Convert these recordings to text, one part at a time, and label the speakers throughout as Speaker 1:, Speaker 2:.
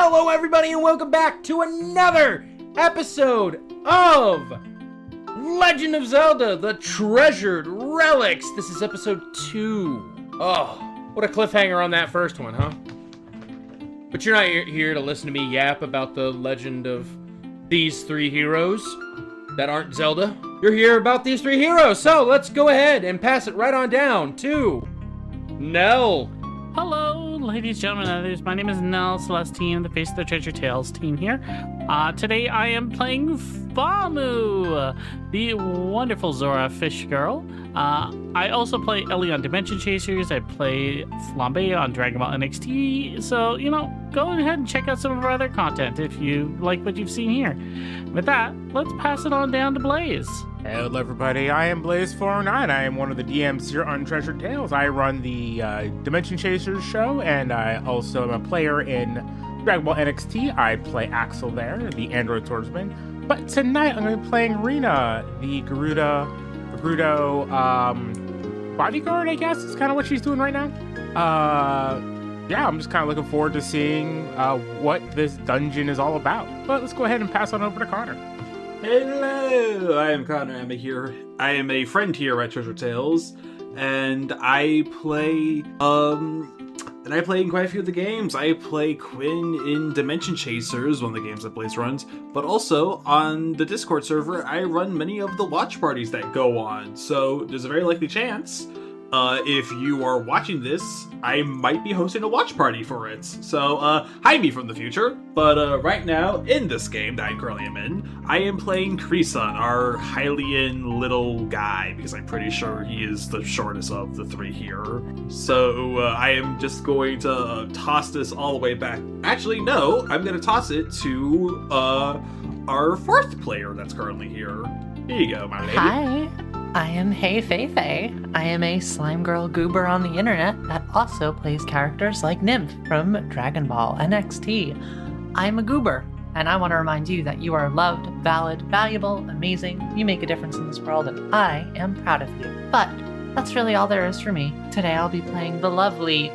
Speaker 1: Hello everybody and welcome back to another episode of Legend of Zelda, the Treasured Relics. This is episode 2. Oh, what a cliffhanger on that first one, huh? But you're not here to listen to me yap about the legend of these three heroes that aren't Zelda. You're here about these three heroes, so let's go ahead and pass it right on down to Nell.
Speaker 2: Hello, ladies, gentlemen, and others. My name is Nell Celestine, the face of the Treasure Tales team here. Today I am playing Famu, the wonderful Zora Fish Girl. I also play Ellie on Dimension Chasers. I play Flambe on Dragon Ball NXT. So, go ahead and check out some of our other content if you like what you've seen here. With that, let's pass it on down to Blaze.
Speaker 3: Hello everybody, I am Blaze409. I am one of the DMs here on Treasure Tales. I run the Dimension Chasers show, and I also am a player in Dragon Ball NXT. I play Axel there, the android swordsman. But tonight I'm going to be playing Rena, the Gerudo bodyguard, I guess, is kind of what she's doing right now. Yeah, I'm just kind of looking forward to seeing what this dungeon is all about. But let's go ahead and pass on over to Connor.
Speaker 4: Hello, I am Connor. I am a friend here at Treasure Tales, and I play in quite a few of the games. I play Quinn in Dimension Chasers, one of the games that Blaze runs, but also on the Discord server, I run many of the watch parties that go on. So there's a very likely chance, if you are watching this, I might be hosting a watch party for it. So, hide me from the future. But right now, in this game that I currently am in, I am playing Kreesun, our Hylian little guy, because I'm pretty sure he is the shortest of the three here. So, I am just going to toss this all the way back. Actually, no, I'm going to toss it to our fourth player that's currently here. Here you go, my lady.
Speaker 5: Hi. I am Hey Feifei. I am a slime girl goober on the internet that also plays characters like Nymph from Dragon Ball NXT. I'm a goober, and I want to remind you that you are loved, valid, valuable, amazing. You make a difference in this world, and I am proud of you. But that's really all there is for me. Today I'll be playing the lovely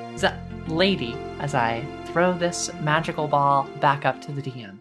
Speaker 5: lady as I throw this magical ball back up to the DM.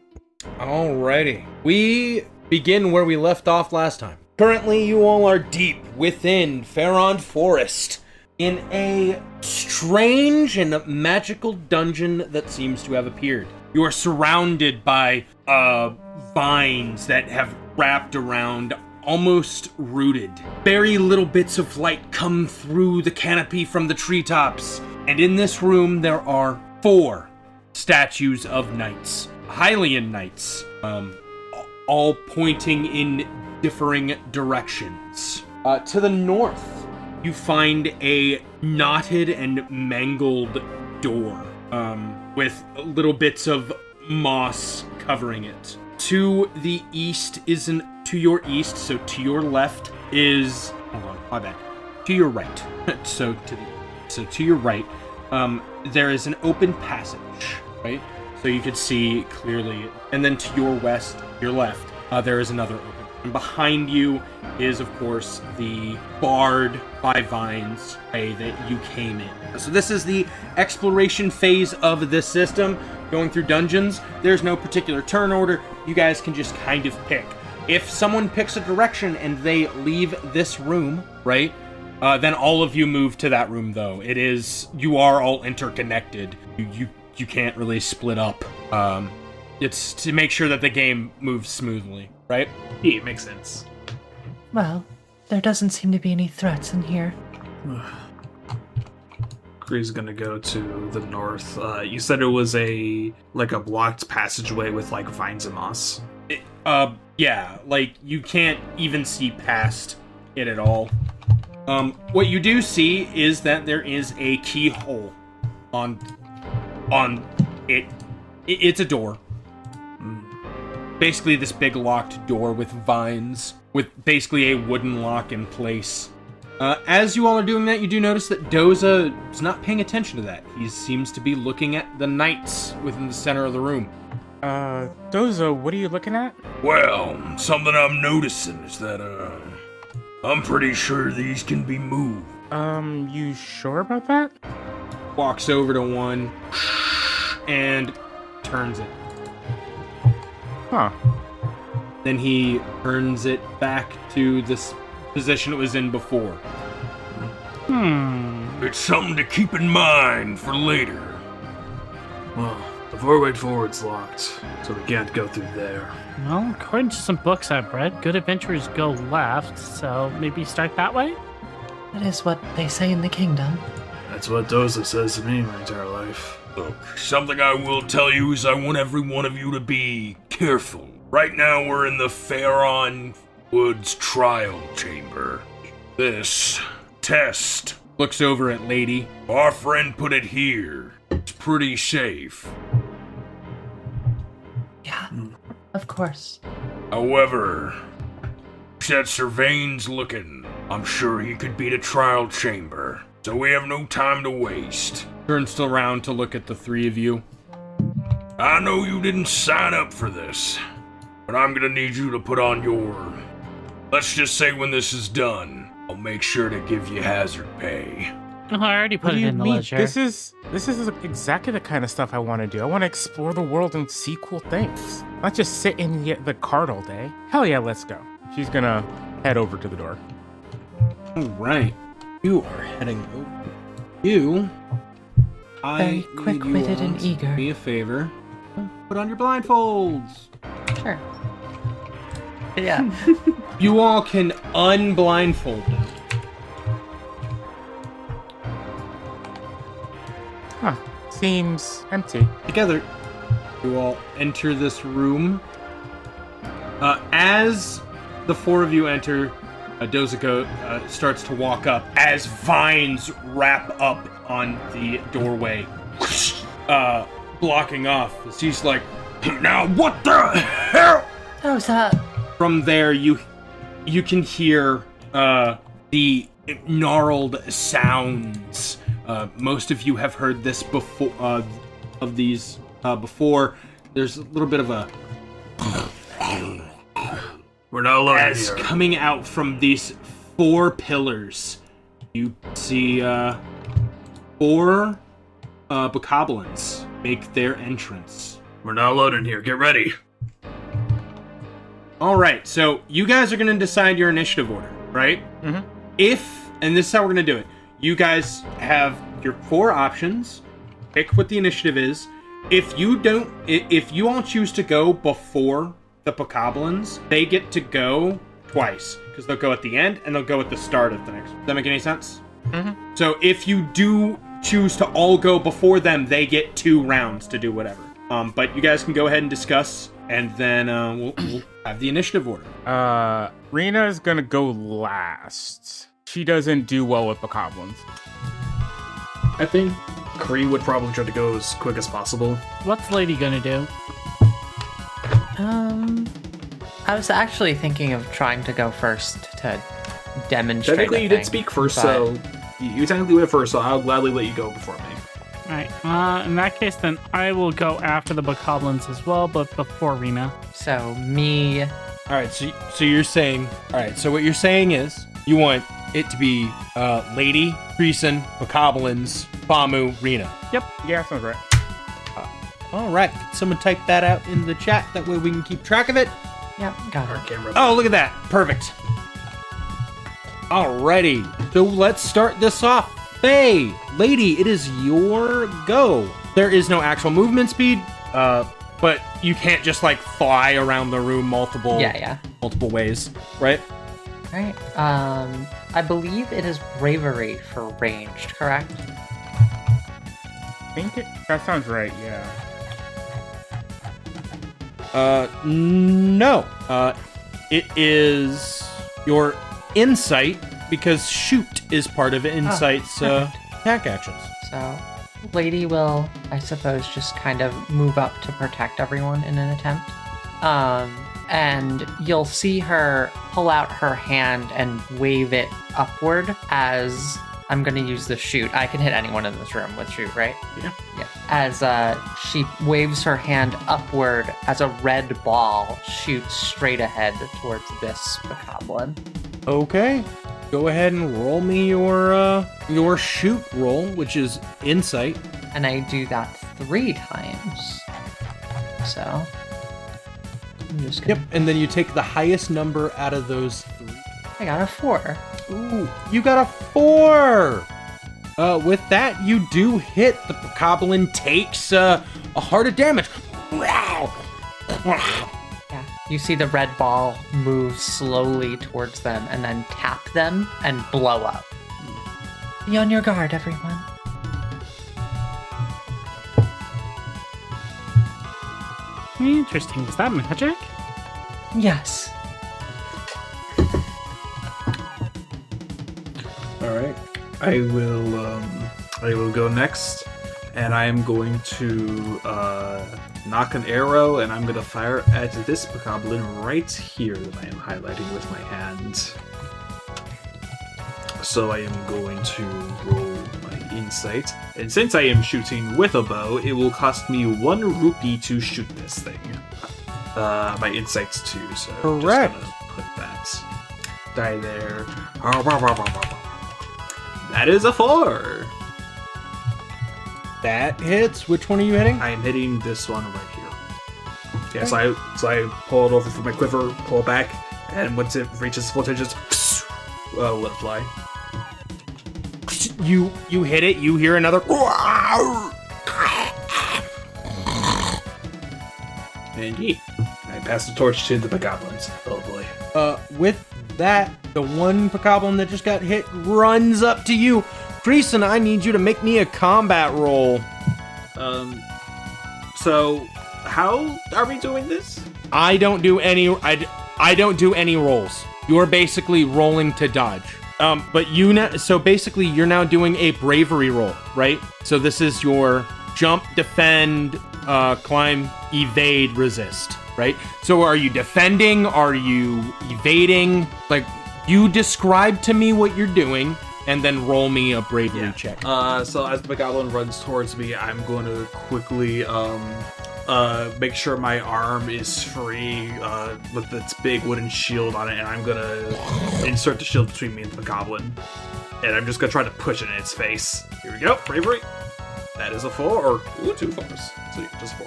Speaker 1: Alrighty. We begin where we left off last time. Currently, you all are deep within Faron Forest in a strange and magical dungeon that seems to have appeared. You are surrounded by vines that have wrapped around, almost rooted. Very little bits of light come through the canopy from the treetops. And in this room, there are 4 statues of knights, Hylian knights, all pointing in differing directions. To the north, you find a knotted and mangled door with little bits of moss covering it. To the east to your east, so to your left is, hold on, my bad. To your right. so to your right, there is an open passage, right? So you could see clearly, and then to your west, your left, there is another open. And behind you is, of course, the barred by vines way that you came in. So this is the exploration phase of this system, going through dungeons. There's no particular turn order. You guys can just kind of pick. If someone picks a direction and they leave this room, right, then all of you move to that room, though. You are all interconnected. You can't really split up. It's to make sure that the game moves smoothly, right?
Speaker 4: Yeah, it makes sense.
Speaker 5: Well, there doesn't seem to be any threats in here.
Speaker 4: Gree's gonna go to the north. You said it was a blocked passageway with vines and moss.
Speaker 1: Yeah, you can't even see past it at all. What you do see is that there is a keyhole on it. It's a door. Basically this big locked door with vines, with basically a wooden lock in place. As you all are doing that, you do notice that Doza is not paying attention to that. He seems to be looking at the knights within the center of the room.
Speaker 3: Doza, what are you looking at?
Speaker 6: Well, something I'm noticing is that, I'm pretty sure these can be moved.
Speaker 3: You sure about that?
Speaker 1: Walks over to one and turns it.
Speaker 3: Huh.
Speaker 1: Then he turns it back to this position it was in before.
Speaker 6: It's something to keep in mind for later.
Speaker 4: Well, the forward forward's locked, so we can't go through there.
Speaker 2: Well, according to some books I've read, good adventurers go left, so maybe start that way?
Speaker 5: That is what they say in the kingdom.
Speaker 4: That's what Doza says to me my entire life.
Speaker 6: Look, something I will tell you is I want every one of you to be careful. Right now we're in the Faron Woods trial chamber. This test,
Speaker 1: Looks over at Lady.
Speaker 6: our friend put it here. It's pretty safe.
Speaker 5: Yeah, of course.
Speaker 6: However, that Servain's looking. I'm sure he could beat a trial chamber. So we have no time to waste.
Speaker 1: Turns around to look at the three of you.
Speaker 6: I know you didn't sign up for this, but I'm gonna need you to put on your... Let's just say when this is done, I'll make sure to give you hazard pay.
Speaker 2: Oh, I already put
Speaker 3: What do
Speaker 2: it
Speaker 3: you
Speaker 2: in the
Speaker 3: mean?
Speaker 2: ledger.
Speaker 3: This is exactly the kind of stuff I want to do. I want to explore the world and see cool things. Not just sit in the cart all day. Hell yeah, let's go. She's gonna head over to the door.
Speaker 1: All right. You are heading over. You...
Speaker 5: Very
Speaker 1: need you
Speaker 5: quick-witted
Speaker 1: all
Speaker 5: and
Speaker 1: to
Speaker 5: eager.
Speaker 1: do me a favor. Put on your blindfolds.
Speaker 5: Sure. Yeah.
Speaker 1: You all can unblindfold them.
Speaker 3: Huh. Seems empty.
Speaker 1: Together, you all enter this room. As the four of you enter, Dozako starts to walk up as vines wrap up on the doorway, blocking off. She's like,
Speaker 6: Now what the hell?
Speaker 5: How's that?
Speaker 1: from there you can hear the gnarled sounds. Most of you have heard this before. Of these before. There's a little bit of a
Speaker 4: We're not alone
Speaker 1: as
Speaker 4: here.
Speaker 1: coming out from these four pillars. You see four bokoblins make their entrance.
Speaker 4: We're not alone in here. Get ready.
Speaker 1: All right, so you guys are going to decide your initiative order, right?
Speaker 3: Mhm.
Speaker 1: And this is how we're going to do it. You guys have your four options. Pick what the initiative is. If you all choose to go before the bokoblins, they get to go twice because they'll go at the end and they'll go at the start of the next. Does that make any sense?
Speaker 3: Mm-hmm.
Speaker 1: So if you do choose to all go before them, they get 2 rounds to do whatever. But you guys can go ahead and discuss, and then we'll have the initiative order.
Speaker 3: Rena is gonna go last. She doesn't do well with bokoblins.
Speaker 4: I think Kree would probably try to go as quick as possible.
Speaker 2: What's Lady gonna do?
Speaker 5: I was actually thinking of trying to go first to demonstrate.
Speaker 4: Technically,
Speaker 5: a
Speaker 4: you did
Speaker 5: thing,
Speaker 4: speak first,
Speaker 5: but-
Speaker 4: so you technically went first, so I'll gladly let you go before me.
Speaker 2: Alright, in that case, then I will go after the bokoblins as well, but before Rena.
Speaker 5: So me.
Speaker 1: All right, so you're saying, all right, so what you're saying is you want it to be Lady, Treason, bokoblins, Famu, Rena.
Speaker 3: Yeah, sounds right.
Speaker 1: All right, someone type that out in the chat. That way we can keep track of it.
Speaker 5: Yep, got it.
Speaker 4: Camera.
Speaker 1: Oh, look at that. Perfect. Alrighty, so let's start this off. Hey, Lady, it is your go. There is no actual movement speed, but you can't just like fly around the room multiple ways, right?
Speaker 5: Right. I believe it is bravery for ranged, correct?
Speaker 3: I think that sounds right, yeah.
Speaker 1: No. It is your insight because shoot is part of insight's attack actions.
Speaker 5: So, Lady will, I suppose, just kind of move up to protect everyone in an attempt. And you'll see her pull out her hand and wave it upward as I'm going to use the shoot. I can hit anyone in this room with shoot, right?
Speaker 4: Yeah.
Speaker 5: As she waves her hand upward as a red ball shoots straight ahead towards this bokoblin.
Speaker 1: Okay. Go ahead and roll me your shoot roll, which is insight.
Speaker 5: And I do that 3 times. so I'm just gonna...
Speaker 1: Yep, and then you take the highest number out of those 3.
Speaker 5: I got a 4.
Speaker 1: Ooh, you got a 4! With that, you do hit. The bokoblin takes a heart of damage.
Speaker 5: Yeah. You see the red ball move slowly towards them and then tap them and blow up. Be on your guard, everyone.
Speaker 2: Interesting. Is that magic?
Speaker 5: Yes.
Speaker 4: All right. I will go next, and I am going to knock an arrow, and I'm going to fire at this bokoblin right here that I am highlighting with my hand. So I am going to roll my insight, and since I am shooting with a bow, it will cost me 1 rupee to shoot this thing. My insight's 2, so
Speaker 1: Correct.
Speaker 4: I'm just gonna put that die there. That is a 4.
Speaker 1: That hits. Which one are you hitting?
Speaker 4: I am hitting this one right here. Yeah, so I pull it over from my quiver, pull it back, and once it reaches full change, just let it fly.
Speaker 1: You hit it. You hear another.
Speaker 4: And yeet. I pass the torch to the bokoblins. Oh boy.
Speaker 1: With that, the one bokoblin that just got hit runs up to you. Creason, I need you to make me a combat roll.
Speaker 4: So how are we doing this?
Speaker 1: I don't do any. I don't do any rolls. You're basically rolling to dodge. But you now. So basically, you're now doing a bravery roll, right? So this is your jump, defend, climb, evade, resist, right? So are you defending? Are you evading? Like, you describe to me what you're doing, and then roll me a bravery check.
Speaker 4: So as the bokoblin runs towards me, I'm going to quickly make sure my arm is free with its big wooden shield on it, and I'm gonna insert the shield between me and the bokoblin, and I'm just gonna try to push it in its face. Here we go, bravery. That is a 4, or 2 4s. So just 4.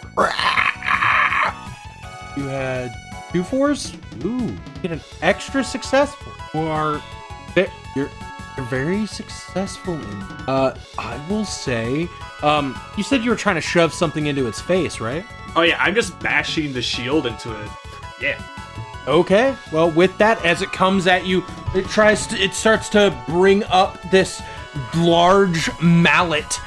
Speaker 1: You had 2 4s. Ooh, you get an extra successful. You're very successful in. I will say. You said you were trying to shove something into its face, right?
Speaker 4: Oh yeah, I'm just bashing the shield into it. Yeah.
Speaker 1: Okay. Well, with that, as it comes at you, it starts to bring up this large mallet.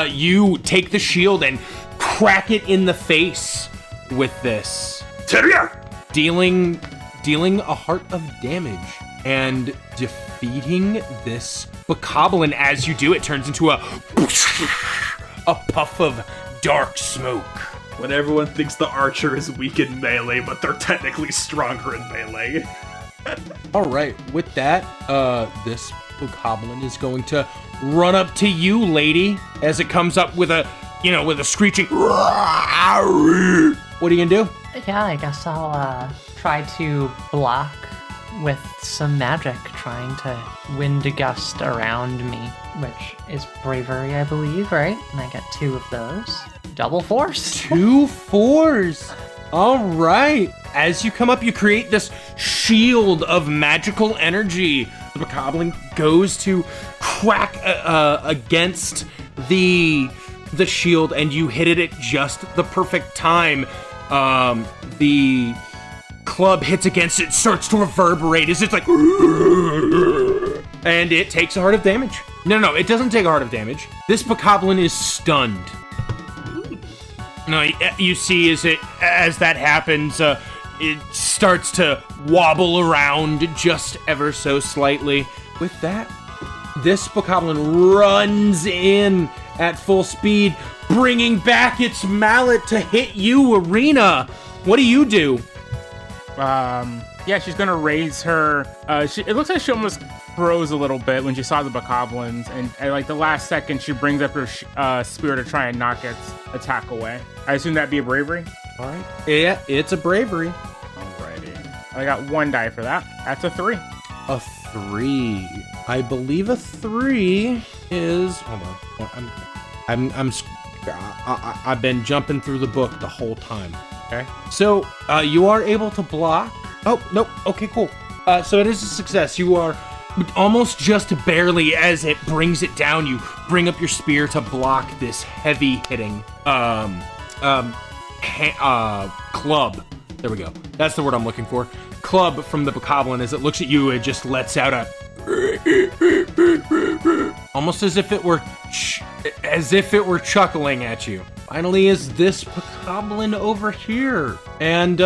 Speaker 1: You take the shield and crack it in the face with this,
Speaker 4: Cerulea!
Speaker 1: dealing a heart of damage and defeating this bokoblin. As you do, it turns into a puff of dark smoke.
Speaker 4: When everyone thinks the archer is weak in melee, but they're technically stronger in melee.
Speaker 1: All right, with that, this bokoblin is going to run up to you, lady, as it comes up with a screeching. What are you gonna do?
Speaker 5: Yeah, I guess I'll try to block with some magic, trying to wind a gust around me, which is bravery, I believe, right? And I get 2 of those. Double force.
Speaker 1: 2 4s. All right. As you come up, you create this shield of magical energy. The bokoblin goes to crack against the shield, and you hit it at just the perfect time. The club hits against it, starts to reverberate as it's like, and it takes a heart of damage. No, it doesn't take a heart of damage. This bokoblin is stunned. No, you see as that happens, it starts to wobble around just ever so slightly. With that, this bokoblin runs in at full speed, bringing back its mallet to hit you, Arena. What do you do?
Speaker 3: Yeah, she's gonna raise her. It looks like she almost froze a little bit when she saw the bokoblins, and at like the last second, she brings up her spear to try and knock its attack away. I assume that'd be a bravery.
Speaker 1: All right. Yeah, it's a bravery.
Speaker 3: Alrighty. I got 1 die for that. That's a 3.
Speaker 1: A 3. I believe a 3 is. Hold on. I've been jumping through the book the whole time.
Speaker 3: Okay.
Speaker 1: So you are able to block. Oh, nope. Okay, cool. So it is a success. You are almost just barely, as it brings it down, you bring up your spear to block this heavy hitting club. There we go. That's the word I'm looking for. Club from the bokoblin. As it looks at you, it just lets out a almost as if it were chuckling at you. Finally is this bokoblin over here, and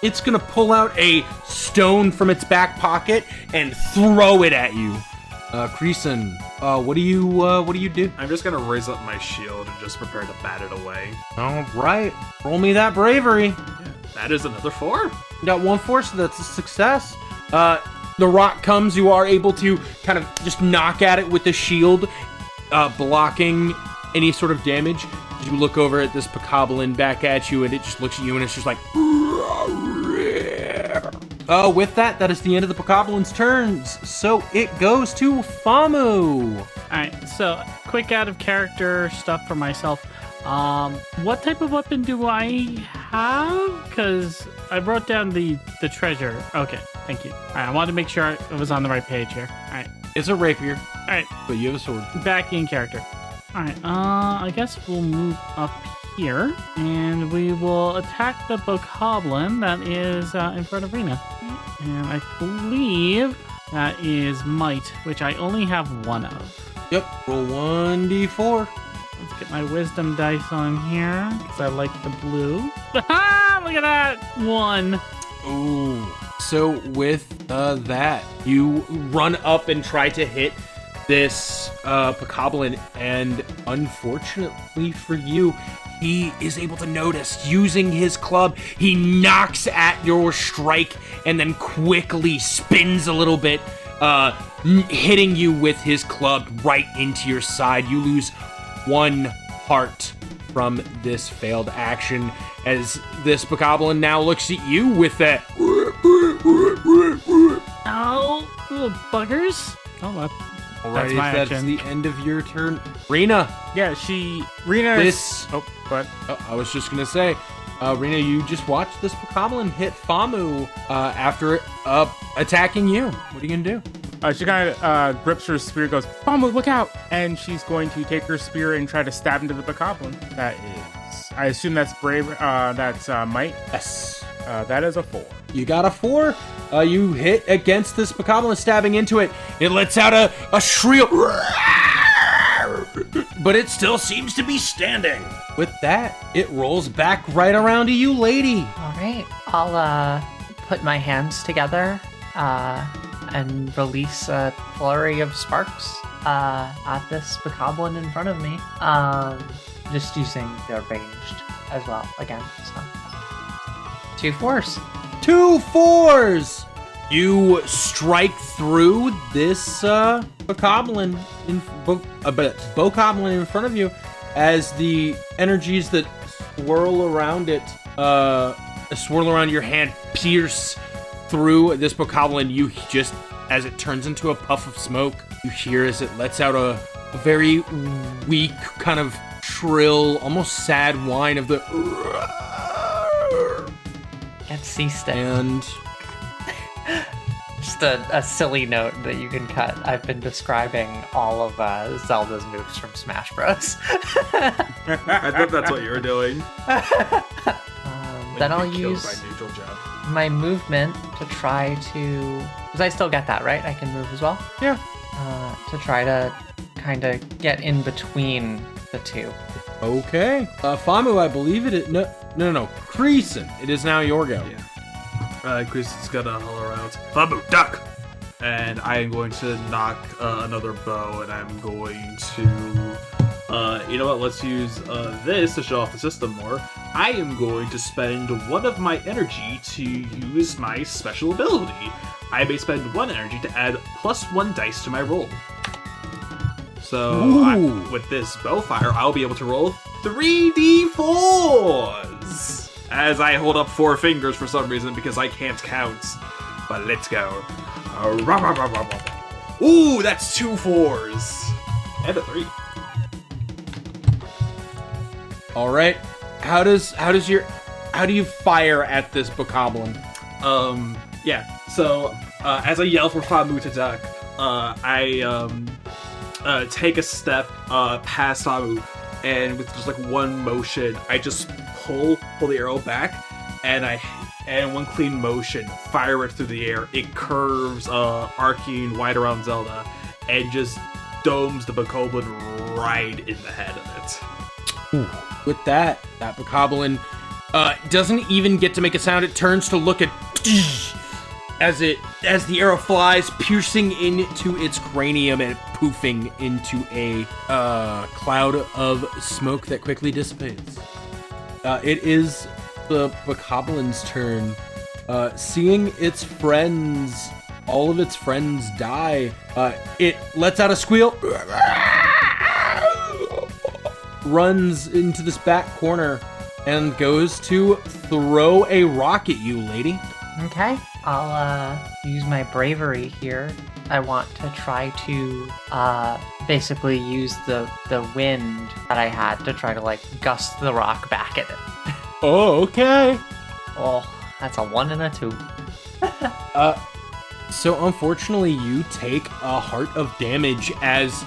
Speaker 1: it's gonna pull out a stone from its back pocket and throw it at you. Creason, what do you do?
Speaker 4: I'm just gonna raise up my shield and just prepare to bat it away.
Speaker 1: All right, roll me that bravery.
Speaker 4: Yeah, that is another 4.
Speaker 1: You got 1 4, so that's a success. The rock comes, you are able to kind of just knock at it with the shield, blocking any sort of damage. You look over at this bokoblin back at you, and it just looks at you, and it's just like... with that is the end of the bokoblin's turns. So it goes to Famu.
Speaker 2: All right, so quick out of character stuff for myself. What type of weapon do I have? Because I wrote down the treasure. Okay, thank you. All right, I wanted to make sure I was on the right page here. All right.
Speaker 1: It's a rapier.
Speaker 2: All right.
Speaker 1: But you have a sword.
Speaker 2: Back in character. All right, I guess we'll move up here, and we will attack the bokoblin that is in front of Rena. And I believe that is might, which I only have 1 of.
Speaker 1: Yep, roll 1d4.
Speaker 2: Let's get my wisdom dice on here, because I like the blue. Look at that! 1.
Speaker 1: Ooh. So with that, you run up and try to hit this bokoblin, and unfortunately for you, he is able to notice. Using his club, he knocks at your strike and then quickly spins a little bit, hitting you with his club right into your side. You lose 1 heart from this failed action, as this bokoblin now looks at you with that.
Speaker 2: Oh, little buggers. Oh, well.
Speaker 1: Alrighty,
Speaker 2: that's
Speaker 1: that's the end of your turn. Rena.
Speaker 3: Yeah, Rena.
Speaker 1: This.
Speaker 3: Oh, what?
Speaker 1: Oh, I was just gonna say, Rena, you just watched this bokoblin hit Famu after attacking you. What are you gonna do?
Speaker 3: She kind of grips her spear, goes, "Famu, look out!" And she's going to take her spear and try to stab into the bokoblin. That is, I assume that's brave. That's might.
Speaker 1: Yes.
Speaker 3: That is a 4.
Speaker 1: You got a 4. You hit against this bokoblin, stabbing into it. It lets out a shriek, but it still seems to be standing. With that, it rolls back right around to you, lady.
Speaker 5: All right, I'll put my hands together and release a flurry of sparks at this bokoblin in front of me. Just using the ranged as well again. So 2 4s.
Speaker 1: 2 4s. You strike through this bokoblin in front of you, as the energies that swirl around it, swirl around your hand, pierce through this bokoblin. You just, as it turns into a puff of smoke, you hear as it lets out a very weak, kind of shrill, almost sad whine of the.
Speaker 5: Get ceased it.
Speaker 1: And
Speaker 5: just a silly note that you can cut. I've been describing all of Zelda's moves from Smash Bros.
Speaker 4: I thought that's what you were doing.
Speaker 5: Then I'll
Speaker 4: Killed
Speaker 5: use
Speaker 4: by neutral jump.
Speaker 5: my movement to try to... Because I still get that, right? I can move as well?
Speaker 1: yeah.
Speaker 5: To try to kind of get in between the two.
Speaker 1: Okay. Famu, I believe it is. No. Creason. It is now your go.
Speaker 4: Yeah. Chris is gonna holler out, "Babu, duck!" And I am going to knock another bow, and I'm going to, you know what? Let's use this to show off the system more. I am going to spend 1 of my energy to use my special ability. I may spend 1 energy to add +1 dice to my roll. So with this bowfire, I'll be able to roll 3d4s as I hold up 4 fingers for some reason because I can't count. But let's go. Ooh, that's 2 4s and a 3.
Speaker 1: All right. How does how do you fire at this bokoblin?
Speaker 4: Yeah. So, as I yell for Famu to duck, I take a step past Famu, and with just like one motion, I just pull the arrow back, and one clean motion, fire it through the air. It curves, arcing wide around Zelda, and just domes the bokoblin right in the head of it.
Speaker 1: Ooh. With that bokoblin doesn't even get to make a sound. It turns to look at as the arrow flies, piercing into its cranium and poofing into a cloud of smoke that quickly dissipates. It is the bokoblin's turn. Seeing its friends, all of its friends die, it lets out a squeal, runs into this back corner, and goes to throw a rock at you, lady.
Speaker 5: Okay, I'll use my bravery here. I want to try to basically use the wind that I had to try to like gust the rock back at it.
Speaker 1: Oh, okay.
Speaker 5: Oh, that's a 1 and a 2.
Speaker 1: So unfortunately, you take a heart of damage as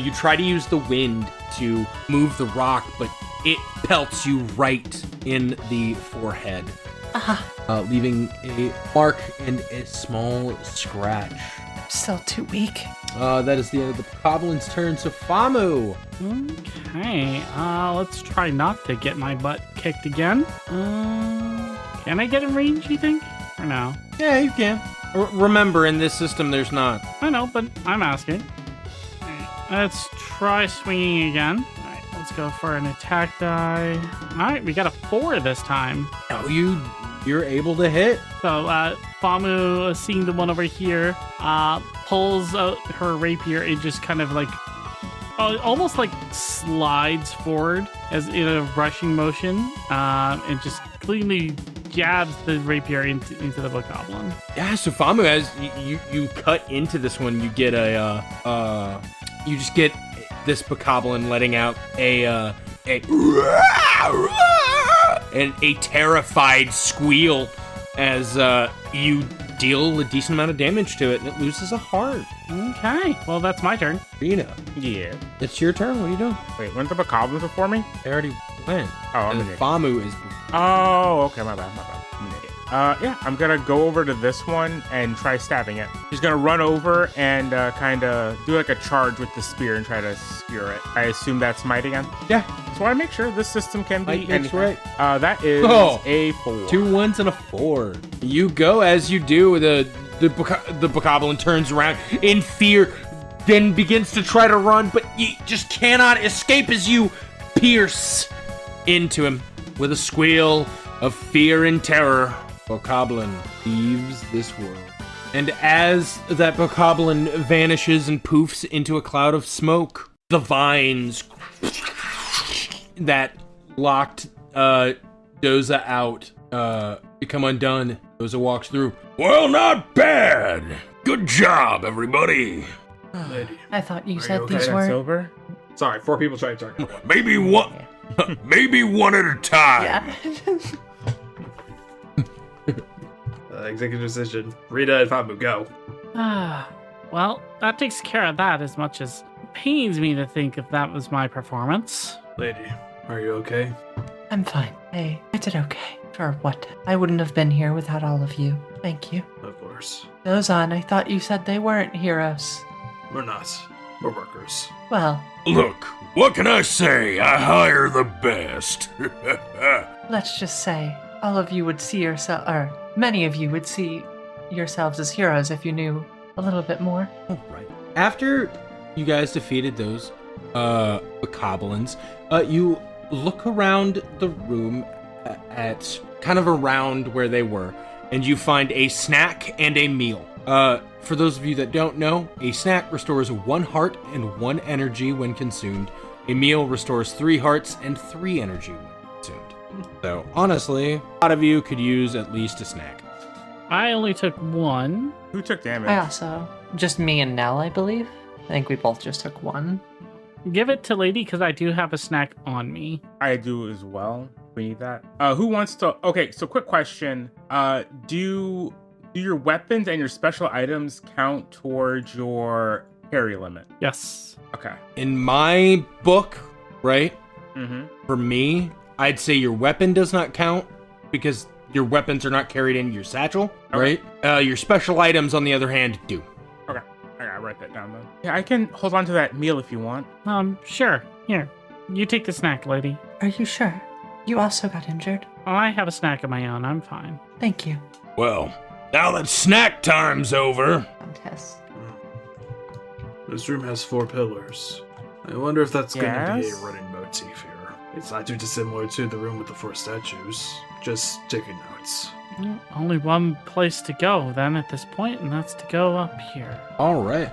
Speaker 1: you try to use the wind to move the rock, but it pelts you right in the forehead, leaving a mark and a small scratch.
Speaker 5: I'm still too weak.
Speaker 1: That is the end of the Goblin's turn. So Famu.
Speaker 2: Okay, let's try not to get my butt kicked again. Can I get in range, you think? Or no?
Speaker 1: Yeah, you can. Remember, in this system, there's not.
Speaker 2: I know, but I'm asking. Alright, let's try swinging again. Alright, let's go for an attack die. Alright, we got a 4 this time.
Speaker 1: Oh, you're able to hit.
Speaker 2: So, Famu, seeing the one over here, pulls out her rapier and just kind of like, almost like slides forward as in a rushing motion, and just cleanly jabs the rapier into the bokoblin.
Speaker 1: Yeah, so Famu, as you cut into this one, you get you just get this bokoblin letting out a terrified squeal as you deal a decent amount of damage to it, and it loses a heart.
Speaker 2: Okay, well, that's my turn.
Speaker 1: Rena,
Speaker 3: Yeah.
Speaker 1: it's your turn. What are you doing?
Speaker 3: Wait, weren't the bokoblins before me?
Speaker 1: They already went.
Speaker 3: Oh, I'm
Speaker 1: And
Speaker 3: an idiot.
Speaker 1: Famu is.
Speaker 3: Oh, okay, my bad. I'm an idiot. Yeah, I'm gonna go over to this one and try stabbing it. She's gonna run over and kind of do like a charge with the spear and try to skewer it. I assume that's might again.
Speaker 1: Yeah,
Speaker 3: Just want to make sure this system can be
Speaker 1: Might makes
Speaker 3: anything.
Speaker 1: right.
Speaker 3: That is
Speaker 1: Oh,
Speaker 3: a 4.
Speaker 1: 2 1s and a 4. You go as you do. The bokoblin turns around in fear, then begins to try to run, but you just cannot escape as you pierce into him with a squeal of fear and terror. Bokoblin leaves this world. And as that bokoblin vanishes and poofs into a cloud of smoke, the vines that locked Doza out become undone. Doza walks through.
Speaker 6: Well, not bad. Good job, everybody.
Speaker 4: Lady.
Speaker 5: I thought you
Speaker 4: Are
Speaker 5: said
Speaker 4: you okay?
Speaker 5: these
Speaker 3: That's
Speaker 5: weren't.
Speaker 3: over.
Speaker 4: Sorry, 4 people tried to target one.
Speaker 6: Maybe one, maybe one at a time.
Speaker 5: Yeah.
Speaker 4: Executive decision. Rita and Famu, go.
Speaker 2: Well, that takes care of that, as much as it pains me to think if that was my performance.
Speaker 4: Lady, are you okay?
Speaker 5: I'm fine. I did okay. For what? I wouldn't have been here without all of you. Thank you.
Speaker 4: Of course.
Speaker 5: Dozan, I thought you said they weren't heroes.
Speaker 4: We're not. We're workers.
Speaker 5: Well,
Speaker 6: Look, what can I say? I hire the best.
Speaker 5: let's just say all of you would see yourself, or many of you would see yourselves as heroes if you knew a little bit more.
Speaker 1: All right. After you guys defeated those bokoblins, you look around the room at kind of around where they were, and you find a snack and a meal. For those of you that don't know, a snack restores 1 heart and 1 energy when consumed. A meal restores 3 hearts and 3 energy when consumed. So honestly, a lot of you could use at least a snack.
Speaker 2: I only took 1.
Speaker 3: Who took damage?
Speaker 5: I also, just me and Nell, I believe. I think we both just took 1.
Speaker 2: Give it to Lady, because I do have a snack on me.
Speaker 3: I do as well. We need that. Who wants to? Okay, so quick question. Do your weapons and your special items count towards your carry limit?
Speaker 2: Yes.
Speaker 3: Okay.
Speaker 1: In my book, right?
Speaker 3: Mm-hmm.
Speaker 1: For me, I'd say your weapon does not count because your weapons are not carried in your satchel,
Speaker 3: Okay.
Speaker 1: right? Your special items, on the other hand, do.
Speaker 3: Okay. I gotta write that down then. Yeah, I can hold on to that meal if you want.
Speaker 2: Sure. Here, you take the snack, lady.
Speaker 5: Are you sure? You also got injured?
Speaker 2: Oh, I have a snack of my own. I'm fine.
Speaker 5: Thank you.
Speaker 6: Well, now that snack time's over,
Speaker 5: Countess.
Speaker 4: This room has 4 pillars. I wonder if that's going to be a
Speaker 3: Yes?
Speaker 4: running motif here. It's not too dissimilar to the room with the 4 statues. Just taking notes.
Speaker 2: Well, only one place to go then at this point, and that's to go up here.
Speaker 1: All right.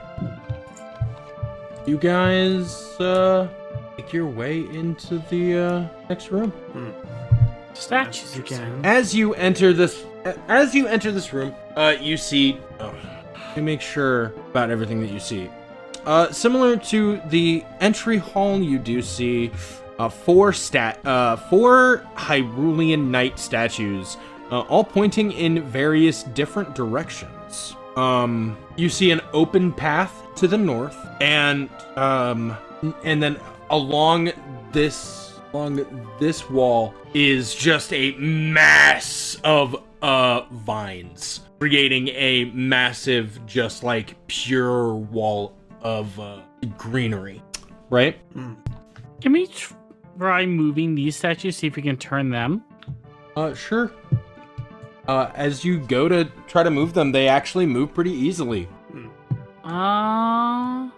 Speaker 1: You guys make your way into the next room.
Speaker 2: Statues again.
Speaker 1: As you enter this room, you see. Let me make sure about everything that you see. Similar to the entry hall, you do see 4 Hyrulean knight statues, all pointing in various different directions. You see an open path to the north, and then along this wall is just a mass of vines, creating a massive, just like pure wall of greenery, right?
Speaker 2: Can we try moving these statues, see if we can turn them?
Speaker 1: Sure. As you go to try to move them, they actually move pretty easily.
Speaker 2: I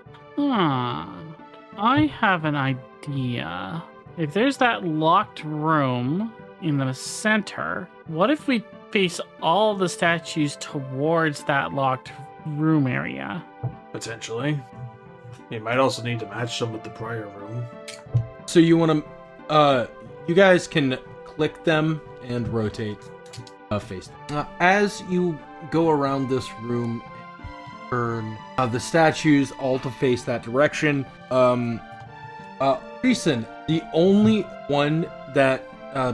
Speaker 2: have an idea. If there's that locked room in the center, what if we face all the statues towards that locked room area?
Speaker 4: Potentially. You might also need to match them with the prior room.
Speaker 1: So you want to, you guys can click them and rotate face them. As you go around this room and turn the statues all to face that direction, Creason, the only one that,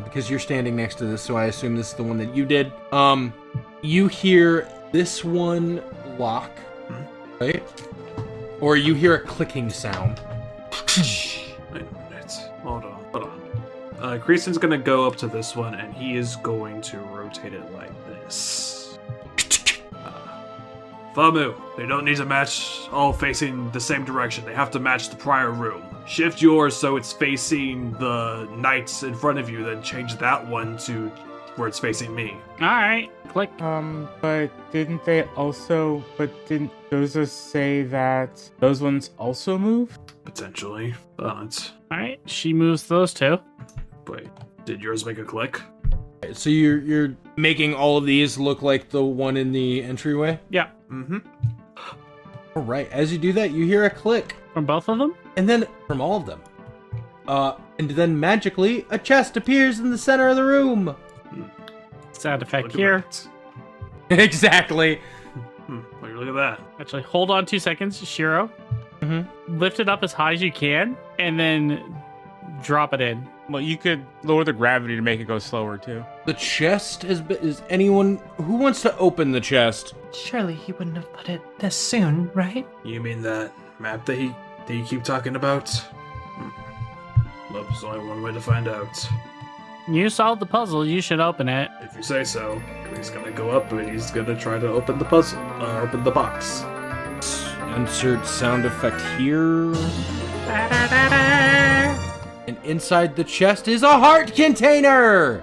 Speaker 1: because you're standing next to this, so I assume this is the one that you did, you hear this one lock, right? Or you hear a clicking sound.
Speaker 4: Wait a minute. Hold on. Creason's gonna go up to this one, and he is going to rotate it like this. Famu, they don't need to match all facing the same direction. They have to match the prior room. Shift yours so it's facing the knights in front of you, then change that one to where it's facing me.
Speaker 2: Alright, click.
Speaker 3: But didn't Joseph say that those ones also move?
Speaker 4: Potentially. But
Speaker 2: Alright, she moves those 2.
Speaker 4: wait, did yours make a click?
Speaker 1: So you're making all of these look like the one in the entryway?
Speaker 2: Yeah.
Speaker 4: Mm-hmm.
Speaker 1: All right. As you do that, you hear a click.
Speaker 2: From both of them?
Speaker 1: And then from all of them. And then magically, a chest appears in the center of the room.
Speaker 2: Sound effect
Speaker 4: Look at
Speaker 2: here.
Speaker 4: that.
Speaker 1: Exactly.
Speaker 4: Look at that.
Speaker 2: Actually, hold on 2 seconds, Shiro.
Speaker 1: Mm-hmm.
Speaker 2: Lift it up as high as you can, and then drop it in.
Speaker 3: Well, you could lower the gravity to make it go slower too.
Speaker 1: The chest is anyone who wants to open the chest?
Speaker 5: Surely he wouldn't have put it this soon, right?
Speaker 4: You mean that map that you keep talking about? Well, there's only one way to find out.
Speaker 2: You solved the puzzle, you should open it.
Speaker 4: If you say so. He's gonna go up and he's gonna try to open the puzzle, open the box.
Speaker 1: Insert sound effect here. And inside the chest is a heart container.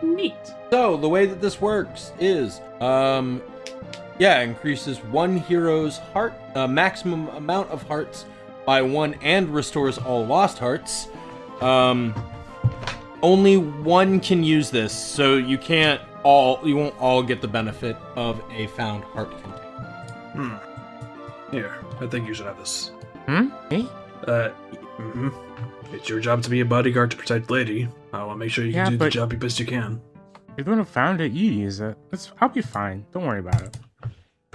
Speaker 2: Neat.
Speaker 1: So the way that this works is, increases one hero's heart, maximum amount of hearts by 1 and restores all lost hearts. Only one can use this, so you won't all get the benefit of a found heart container.
Speaker 4: Here, I think you should have this.
Speaker 3: Me?
Speaker 4: It's your job to be a bodyguard to protect Lady. I want to make sure you can do the job you best you can.
Speaker 3: You're the one who found it, you use it. I'll be fine. Don't worry about it.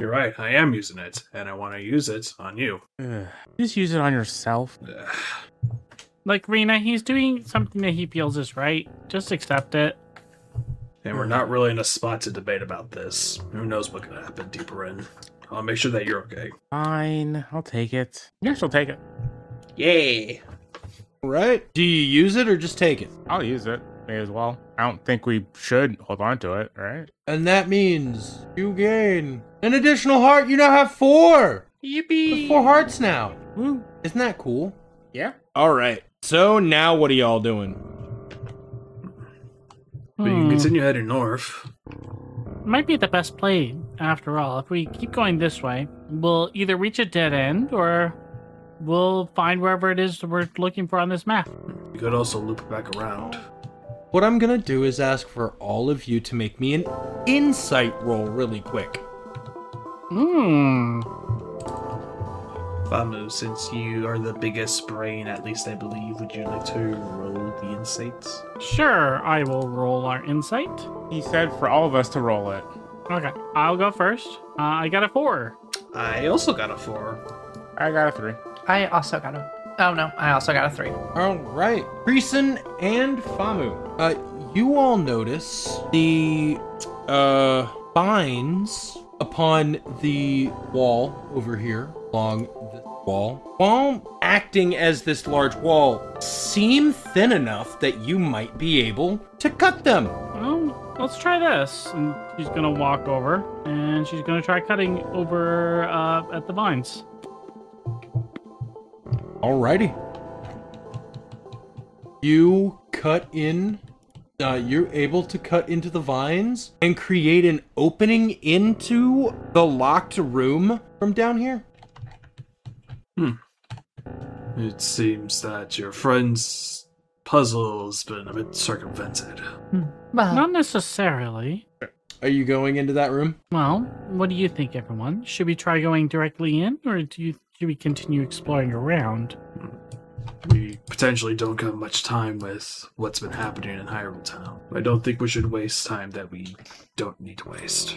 Speaker 4: You're right, I am using it, and I want to use it on you.
Speaker 3: Just use it on yourself.
Speaker 2: Like, Rena, he's doing something that he feels is right. Just accept it.
Speaker 4: And we're not really in a spot to debate about this. Who knows what could happen deeper in. I'll make sure that you're okay.
Speaker 3: Fine, I'll take it. Yes, I'll take it.
Speaker 4: Yay!
Speaker 1: Right? Do you use it or just take it?
Speaker 3: I'll use it. May as well. I don't think we should hold on to it, right?
Speaker 1: And that means you gain an additional heart. You now have 4.
Speaker 3: Yippee!
Speaker 1: 4 hearts now.
Speaker 3: Woo.
Speaker 1: Isn't that cool?
Speaker 3: Yeah.
Speaker 1: All right. So now what are y'all doing?
Speaker 4: But you can continue heading north.
Speaker 2: Might be the best play, after all. If we keep going this way, we'll either reach a dead end, or we'll find wherever it is we're looking for on this map.
Speaker 4: You could also loop back around.
Speaker 1: What I'm going to do is ask for all of you to make me an insight roll really quick.
Speaker 4: Famu, since you are the biggest brain, at least I believe, would you like to roll the insights?
Speaker 2: Sure, I will roll our insight.
Speaker 3: He said for all of us to roll it.
Speaker 2: Okay, I'll go first. I got a 4.
Speaker 4: I also got a 4.
Speaker 3: I got a 3.
Speaker 5: I also got a... Oh, no. I also got a 3.
Speaker 1: All right. Creason and Famu, you all notice the vines upon the wall over here, along this wall, while acting as this large wall, seem thin enough that you might be able to cut them.
Speaker 2: Well, let's try this. And she's gonna walk over, and she's gonna try cutting over at the vines.
Speaker 1: Alrighty. You cut in. You're able to cut into the vines and create an opening into the locked room from down here.
Speaker 4: It seems that your friend's puzzle's been a bit circumvented.
Speaker 5: Well,
Speaker 2: Not necessarily.
Speaker 1: Are you going into that room?
Speaker 2: Well, what do you think, everyone? Should we try going directly in, or should we continue exploring around?
Speaker 4: We potentially don't have much time with what's been happening in Hyrule Town. I don't think we should waste time that we don't need to waste.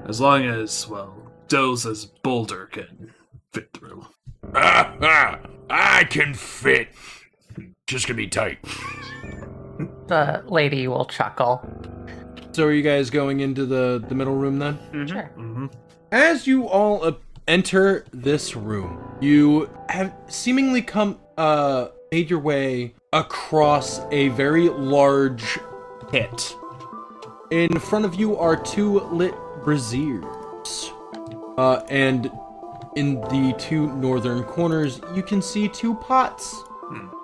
Speaker 4: As long as, well, Doza's boulder can fit through.
Speaker 6: I can fit. Just gonna be tight.
Speaker 5: the lady will chuckle.
Speaker 1: So are you guys going into the middle room then?
Speaker 5: Sure.
Speaker 4: Mm-hmm.
Speaker 1: As you all enter this room, you have seemingly made your way across a very large pit. In front of you are 2 lit braziers. And in the 2 northern corners, you can see 2 pots.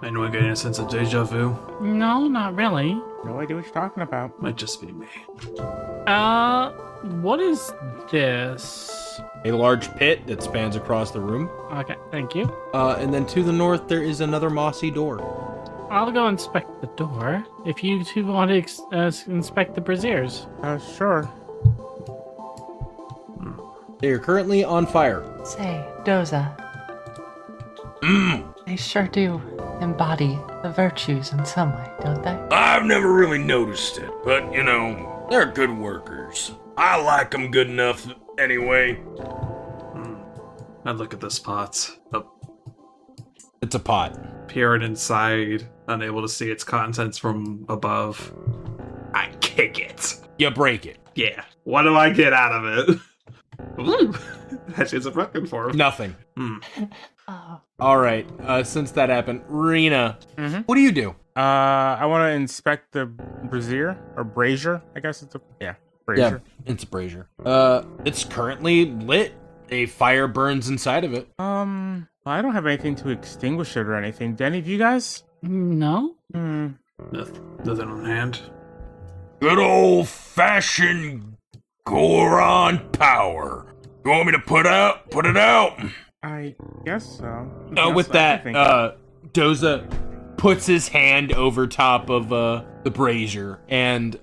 Speaker 4: Anyone getting a sense of deja vu?
Speaker 2: No, not really.
Speaker 3: No idea what you're talking about.
Speaker 4: Might just be me.
Speaker 2: What is this?
Speaker 1: A large pit that spans across the room.
Speaker 2: Okay, thank you.
Speaker 1: And then to the north, there is another mossy door.
Speaker 2: I'll go inspect the door. If you two want to inspect the braziers.
Speaker 3: Sure.
Speaker 1: They are currently on fire.
Speaker 5: Say, Doza, they sure do embody the virtues in some way, don't they?
Speaker 6: I've never really noticed it, but, you know, they're good workers. I like them good enough anyway.
Speaker 4: I'd look at this pot.
Speaker 1: It's a pot.
Speaker 4: Peering inside, unable to see its contents from above. I kick it.
Speaker 1: You break it.
Speaker 4: Yeah. What do I get out of it? Ooh, that shit's a broken form.
Speaker 1: Nothing.
Speaker 5: Oh.
Speaker 1: All right. Since that happened, Rena, what do you do?
Speaker 3: I want to inspect the brazier, or brazier, I guess it's brazier.
Speaker 1: Yeah, it's a brazier. It's currently lit. A fire burns inside of it.
Speaker 3: Well, I don't have anything to extinguish it or anything. Do any of you guys?
Speaker 2: No?
Speaker 4: Nothing on hand.
Speaker 6: Good old-fashioned Goron power. You want me to put it out?
Speaker 3: I guess so.
Speaker 1: With that, Doza puts his hand over top of the brazier and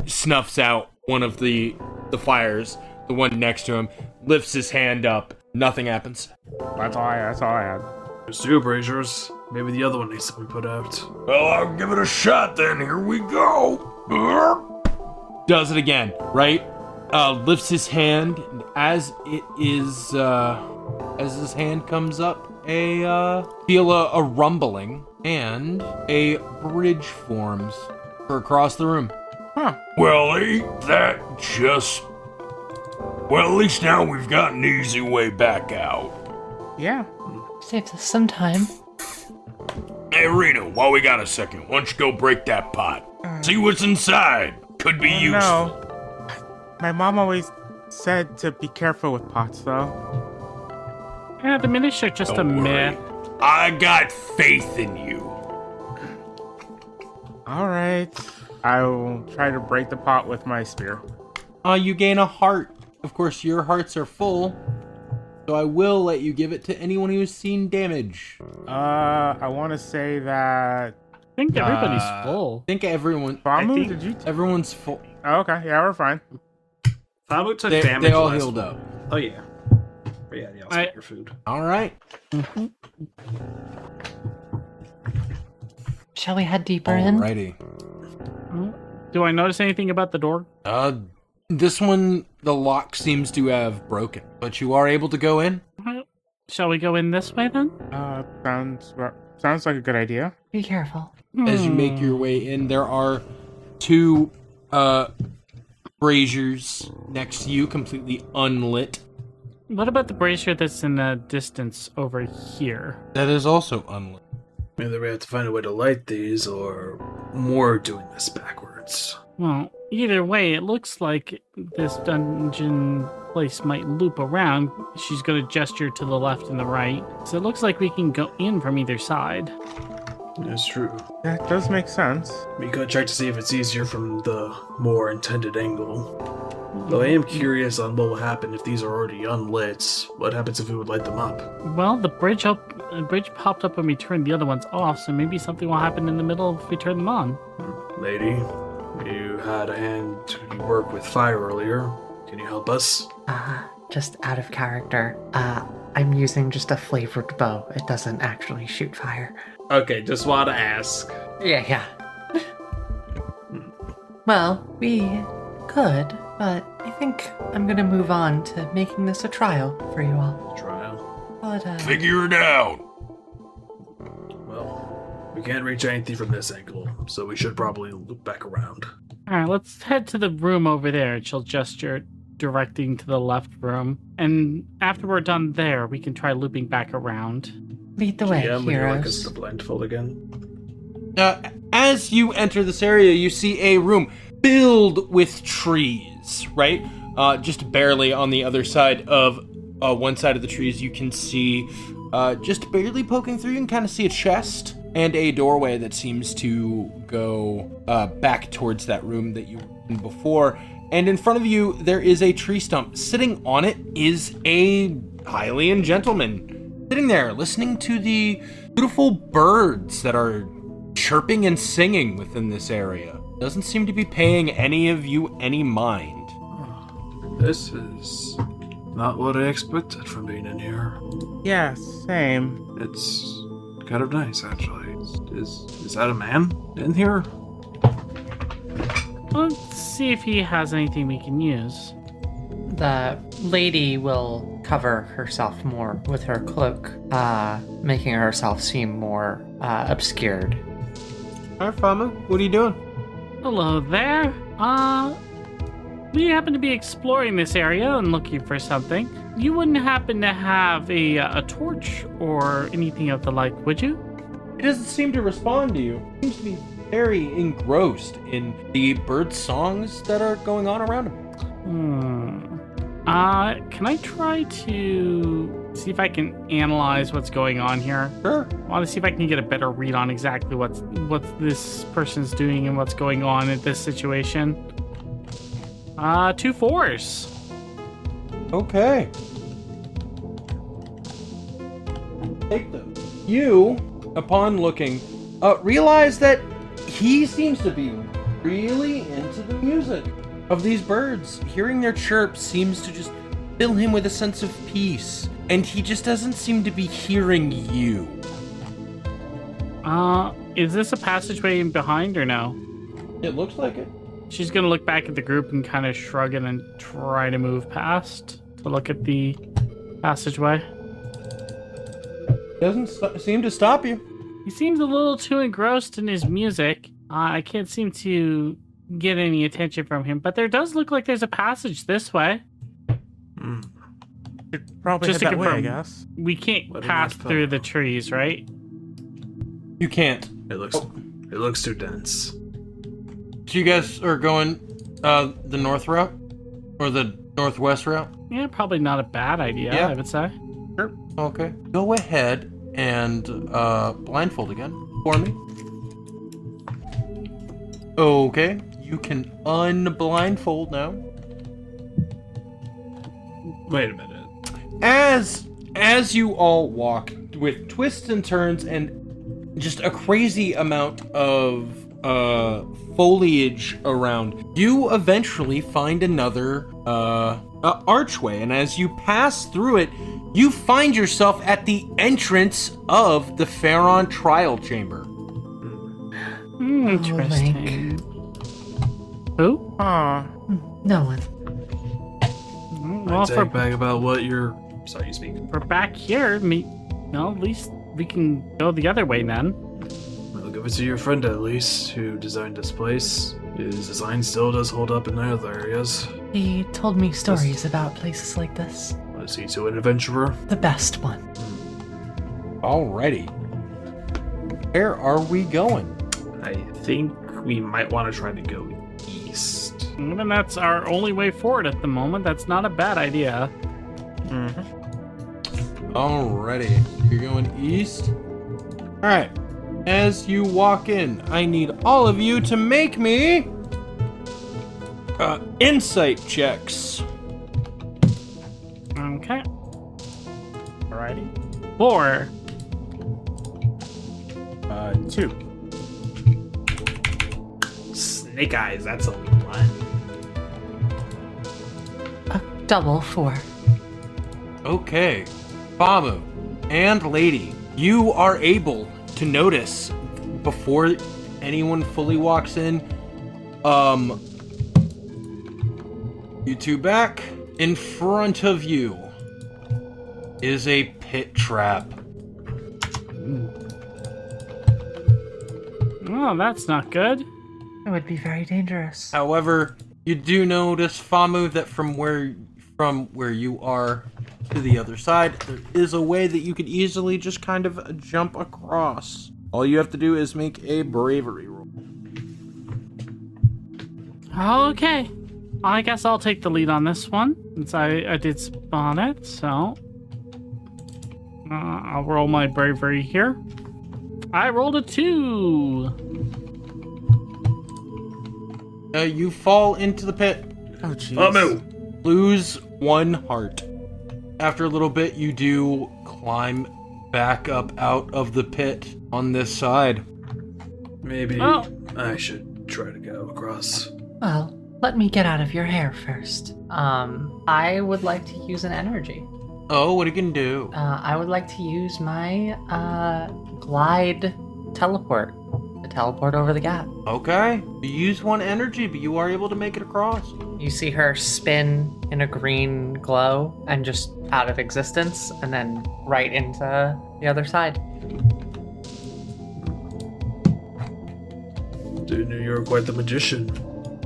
Speaker 1: snuffs out one of the fires. The one next to him lifts his hand up. Nothing happens.
Speaker 3: That's all I had.
Speaker 4: There's 2 braziers. Maybe the other one needs to be put out.
Speaker 6: Well, I'll give it a shot then. Here we go.
Speaker 1: Does it again, right? Lifts his hand, and as it is, as his hand comes up, feel a rumbling, and a bridge forms for across the room.
Speaker 3: Huh.
Speaker 6: Well, ain't that just... Well, at least now we've got an easy way back out.
Speaker 3: Yeah.
Speaker 5: Saves us some time.
Speaker 6: Hey, Reno, while we got a second, why don't you go break that pot? See what's inside. Could be useful.
Speaker 3: No. My mom always said to be careful with pots, though.
Speaker 2: Yeah, the minish are just
Speaker 6: Don't
Speaker 2: a
Speaker 6: worry.
Speaker 2: myth.
Speaker 6: I got faith in you.
Speaker 3: All right. I will try to break the pot with my spear.
Speaker 1: You gain a heart. Of course, your hearts are full, so I will let you give it to anyone who's seen damage.
Speaker 3: I want to say that...
Speaker 2: I think everybody's full.
Speaker 1: I think everyone...
Speaker 3: Famu, did you...
Speaker 1: Everyone's full.
Speaker 3: Oh, okay, yeah, we're fine.
Speaker 4: Famu took
Speaker 1: They
Speaker 4: damage.
Speaker 1: all
Speaker 4: last
Speaker 1: healed
Speaker 4: one.
Speaker 1: up.
Speaker 4: Oh, yeah. But yeah, they also got your food.
Speaker 1: All right.
Speaker 5: Shall we head deeper in?
Speaker 1: Alrighty.
Speaker 2: Do I notice anything about the door?
Speaker 1: This one, the lock seems to have broken, but you are able to go in.
Speaker 2: Shall we go in this way then?
Speaker 3: Sounds like a good idea.
Speaker 5: Be careful.
Speaker 1: As you make your way in, there are two braziers next to you, completely unlit.
Speaker 2: What about the brazier that's in the distance over here?
Speaker 1: That is also unlit.
Speaker 4: Either we have to find a way to light these, or more doing this backwards.
Speaker 2: Well, either way, it looks like this dungeon place might loop around. She's going to gesture to the left and the right. So it looks like we can go in from either side.
Speaker 4: That's true.
Speaker 3: That does make sense.
Speaker 4: We could check to see if it's easier from the more intended angle. Though I am curious on what will happen if these are already unlit. What happens if we would light them up?
Speaker 2: Well, the bridge popped up when we turned the other ones off, so maybe something will happen in the middle if we turn them on.
Speaker 4: Lady, you had a hand to work with fire earlier. Can you help us?
Speaker 5: Just out of character. I'm using just a flavored bow. It doesn't actually shoot fire.
Speaker 4: Okay, just want to ask.
Speaker 5: Yeah. Well, we could, but I think I'm gonna move on to making this a trial for you all.
Speaker 4: Trial.
Speaker 5: But,
Speaker 6: Figure it out.
Speaker 4: Well, we can't reach anything from this angle, so we should probably loop back around.
Speaker 2: Alright, let's head to the room over there. She'll gesture directing to the left room. And after we're done there, we can try looping back around.
Speaker 5: lead the way,
Speaker 4: Would you like us
Speaker 5: heroes.
Speaker 4: to blindfold again?
Speaker 1: As you enter this area, you see a room filled with trees, right? Just barely on the other side of one side of the trees, you can see, just barely poking through, you can kind of see a chest and a doorway that seems to go back towards that room that you were in before. And in front of you, there is a tree stump. Sitting on it is a Hylian gentleman, sitting there listening to the beautiful birds that are chirping and singing within this area. Doesn't seem to be paying any of you any mind.
Speaker 4: This is not what I expected from being in here.
Speaker 3: Yeah, same.
Speaker 4: It's kind of nice, actually. Is that a man in here?
Speaker 2: Let's see if he has anything we can use.
Speaker 5: The lady will cover herself more with her cloak, making herself seem more obscured.
Speaker 1: All right, Fama, what are you doing?
Speaker 2: Hello there. We happen to be exploring this area and looking for something. You wouldn't happen to have a torch or anything of the like, would you?
Speaker 1: He doesn't seem to respond to you. He seems to be very engrossed in the bird songs that are going on around him.
Speaker 2: Can I try to see if I can analyze what's going on here?
Speaker 1: Sure.
Speaker 2: I want to see if I can get a better read on exactly what this person's doing and what's going on in this situation. 2 4s.
Speaker 1: Okay. Take them. You, upon looking, realize that he seems to be really into the music of these birds. Hearing their chirps seems to just fill him with a sense of peace, and he just doesn't seem to be hearing you.
Speaker 2: Is this a passageway in behind or no?
Speaker 1: It looks like it.
Speaker 2: She's gonna look back at the group and kind of shrug and then try to move past to look at the passageway.
Speaker 1: Doesn't seem to stop you.
Speaker 2: He seems a little too engrossed in his music. I can't seem to get any attention from him, but there does look like there's a passage this way.
Speaker 3: Should probably
Speaker 2: Just
Speaker 3: head
Speaker 2: to
Speaker 3: that way, I
Speaker 2: confirm.
Speaker 3: guess.
Speaker 2: We can't
Speaker 4: What an
Speaker 2: pass
Speaker 4: info.
Speaker 2: through the trees, right?
Speaker 1: You can't.
Speaker 4: It looks too dense.
Speaker 1: So you guys are going the north route? Or the northwest route?
Speaker 2: Yeah, probably not a bad idea,
Speaker 1: Yeah.
Speaker 2: I would say.
Speaker 1: Okay. Go ahead and blindfold again for me. Okay. You can unblindfold now.
Speaker 4: Wait a minute.
Speaker 1: As you all walk with twists and turns and just a crazy amount of foliage around, you eventually find another archway, and as you pass through it, you find yourself at the entrance of the Pharaon trial chamber.
Speaker 2: Interesting. Who?
Speaker 3: Aw.
Speaker 5: No one.
Speaker 2: Well,
Speaker 4: I'd take back about what you're... Sorry, you speak.
Speaker 2: we're back here. At least we can go the other way then.
Speaker 4: Well, give it to your friend at least, who designed this place. His design still does hold up in other areas.
Speaker 5: He told me stories about places like this.
Speaker 4: Was he to an adventurer?
Speaker 5: The best one.
Speaker 1: Alrighty. Where are we going?
Speaker 4: I think we might want to try to go east.
Speaker 2: And that's our only way forward at the moment. That's not a bad idea.
Speaker 1: Alrighty, you're going east. Alright, as you walk in, I need all of you to make me insight checks.
Speaker 2: Okay.
Speaker 3: Alrighty.
Speaker 2: 4.
Speaker 3: 2.
Speaker 4: Snake eyes, that's a one.
Speaker 5: A double 4.
Speaker 1: Okay, Famu and Lady, you are able to notice before anyone fully walks in, you two back, in front of you is a pit trap.
Speaker 2: Oh, that's not good.
Speaker 5: It would be very dangerous.
Speaker 1: However, you do notice, Famu, that from where you are to the other side, there is a way that you could easily just kind of jump across. All you have to do is make a bravery roll.
Speaker 2: Okay. I guess I'll take the lead on this one, since I did spawn it, so... I'll roll my bravery here. I rolled a 2!
Speaker 1: You fall into the pit.
Speaker 3: Oh, jeez.
Speaker 4: Famu!
Speaker 1: Lose 1 heart. After a little bit, you do climb back up out of the pit on this side.
Speaker 4: Maybe
Speaker 2: Oh.
Speaker 4: I should try to go across.
Speaker 5: Well, let me get out of your hair first. I would like to use an energy.
Speaker 1: Oh, what are you gonna do?
Speaker 5: I would like to use my glide teleport to teleport over the gap.
Speaker 1: Okay. You use 1 energy, but you are able to make it across.
Speaker 5: You see her spin in a green glow and just out of existence, and then right into the other side.
Speaker 4: Dude, knew you were quite the magician.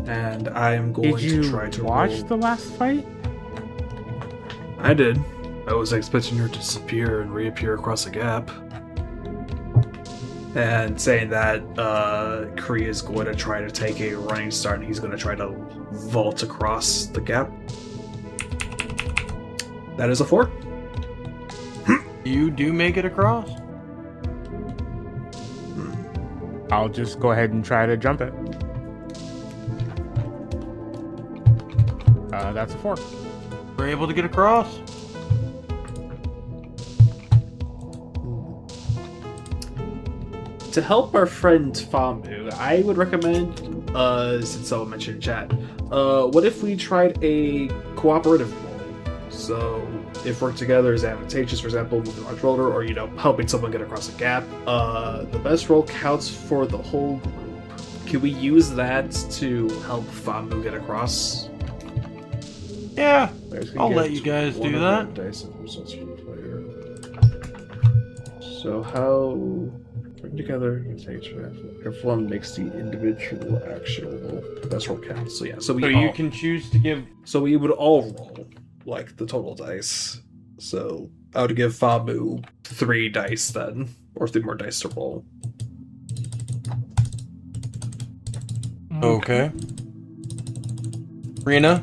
Speaker 4: And I am going
Speaker 3: Did you
Speaker 4: to try to
Speaker 3: watch
Speaker 4: roll.
Speaker 3: the last fight?
Speaker 4: I did. I was expecting her to disappear and reappear across the gap. And saying that Kree is going to try to take a running start and he's going to try to vault across the gap. That is a 4.
Speaker 1: You do make it across.
Speaker 3: I'll just go ahead and try to jump it. That's a 4.
Speaker 1: We're able to get across.
Speaker 4: To help our friend Famu, I would recommend, since someone mentioned in chat, what if we tried a cooperative role? So, if work together is advantageous, for example, moving a large roller, or, helping someone get across a gap, the best roll counts for the whole group. Can we use that to help Famu get across?
Speaker 1: Yeah,
Speaker 4: Players can
Speaker 1: I'll
Speaker 4: get
Speaker 1: let you guys
Speaker 4: one
Speaker 1: do
Speaker 4: of
Speaker 1: that.
Speaker 4: the dice and results from the player. So how
Speaker 7: Put together, everyone makes the individual action. That's roll counts. So yeah,
Speaker 1: So you can choose to give.
Speaker 7: So we would all roll like the total dice. So I would give Famu 3 dice then, or 3 more dice to roll.
Speaker 1: Okay. Rena?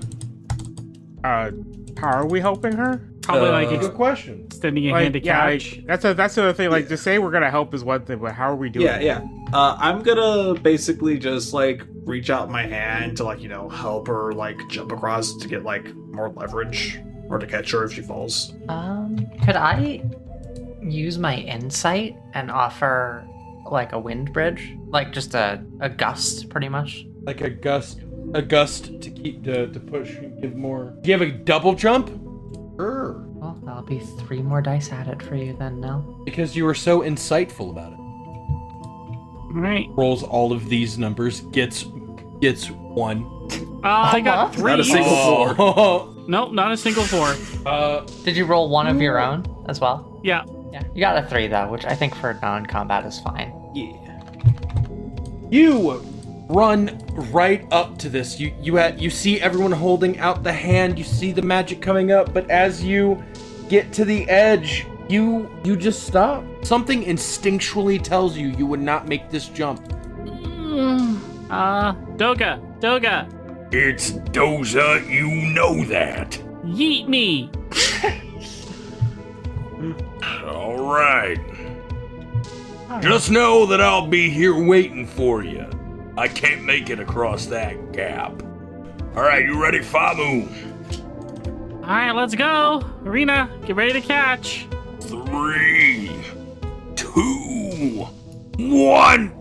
Speaker 3: How are we helping her?
Speaker 2: Probably like
Speaker 1: Good question.
Speaker 2: extending a
Speaker 3: Like,
Speaker 2: hand to catch.
Speaker 3: that's the other thing. Like, to say we're gonna help is one thing, but how are we doing?
Speaker 7: Yeah. I'm gonna basically just like reach out my hand to like, you know, help her like jump across to get like more leverage or to catch her if she falls.
Speaker 5: Could I use my insight and offer like a wind bridge? Like just a gust, pretty much?
Speaker 1: Like a gust to keep to push, give more. Do you have a double jump? Sure.
Speaker 5: Well, that'll be 3 more dice added for you then, Nell.
Speaker 1: Because you were so insightful about it.
Speaker 2: All right.
Speaker 1: Rolls all of these numbers, gets 1.
Speaker 2: I got
Speaker 5: what?
Speaker 2: 3.
Speaker 7: Not a single 4.
Speaker 2: Nope, not a single 4.
Speaker 5: Did you roll 1 of your own as well?
Speaker 2: Yeah.
Speaker 5: Yeah. You got a 3 though, which I think for non-combat is fine.
Speaker 7: Yeah.
Speaker 1: You run right up to this. You see everyone holding out the hand. You see the magic coming up, but as you get to the edge, you just stop. Something instinctually tells you would not make this jump.
Speaker 2: Doga.
Speaker 6: It's Doza, you know that.
Speaker 2: Yeet me.
Speaker 6: All right. Just know that I'll be here waiting for you. I can't make it across that gap. All right, you ready, Famu?
Speaker 2: All right, let's go. Arena, get ready to catch.
Speaker 6: 3, 2, 1.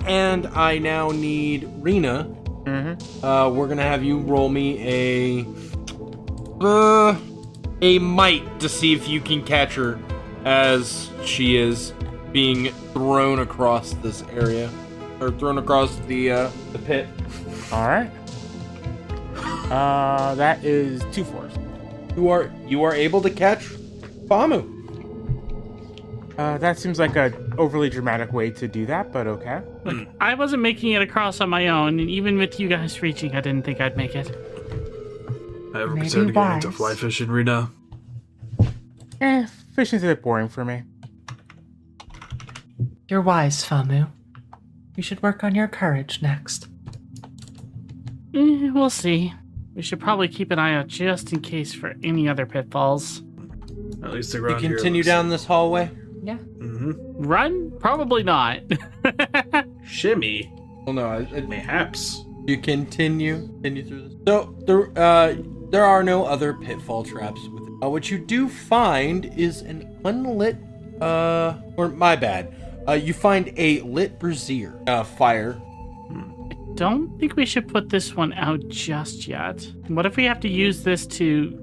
Speaker 1: And I now need Rena. We're gonna have you roll me a might to see if you can catch her as she is being thrown across this area, or thrown across the pit.
Speaker 3: All right. That is 2 fours.
Speaker 1: You are able to catch Famu.
Speaker 3: That seems like a overly dramatic way to do that, but okay.
Speaker 2: Look, I wasn't making it across on my own, and even with you guys reaching, I didn't think I'd make it.
Speaker 4: I ever
Speaker 5: Maybe
Speaker 4: considered getting into
Speaker 5: wise.
Speaker 4: fly fishing, Rena?
Speaker 3: Fishing's a bit boring for me.
Speaker 5: You're wise, Famu. You should work on your courage next.
Speaker 2: We'll see. We should probably keep an eye out just in case for any other pitfalls.
Speaker 4: At least the
Speaker 1: You
Speaker 4: ground here
Speaker 1: continue
Speaker 4: looks-
Speaker 1: down this hallway.
Speaker 5: Yeah.
Speaker 2: Run? Probably not.
Speaker 4: Shimmy.
Speaker 1: Well, no,
Speaker 4: Mayhaps.
Speaker 1: you continue through this. So there are no other pitfall traps with it. What you do find is an unlit, or my bad. You find a lit brazier, fire.
Speaker 2: Don't think we should put this one out just yet. What if we have to use this to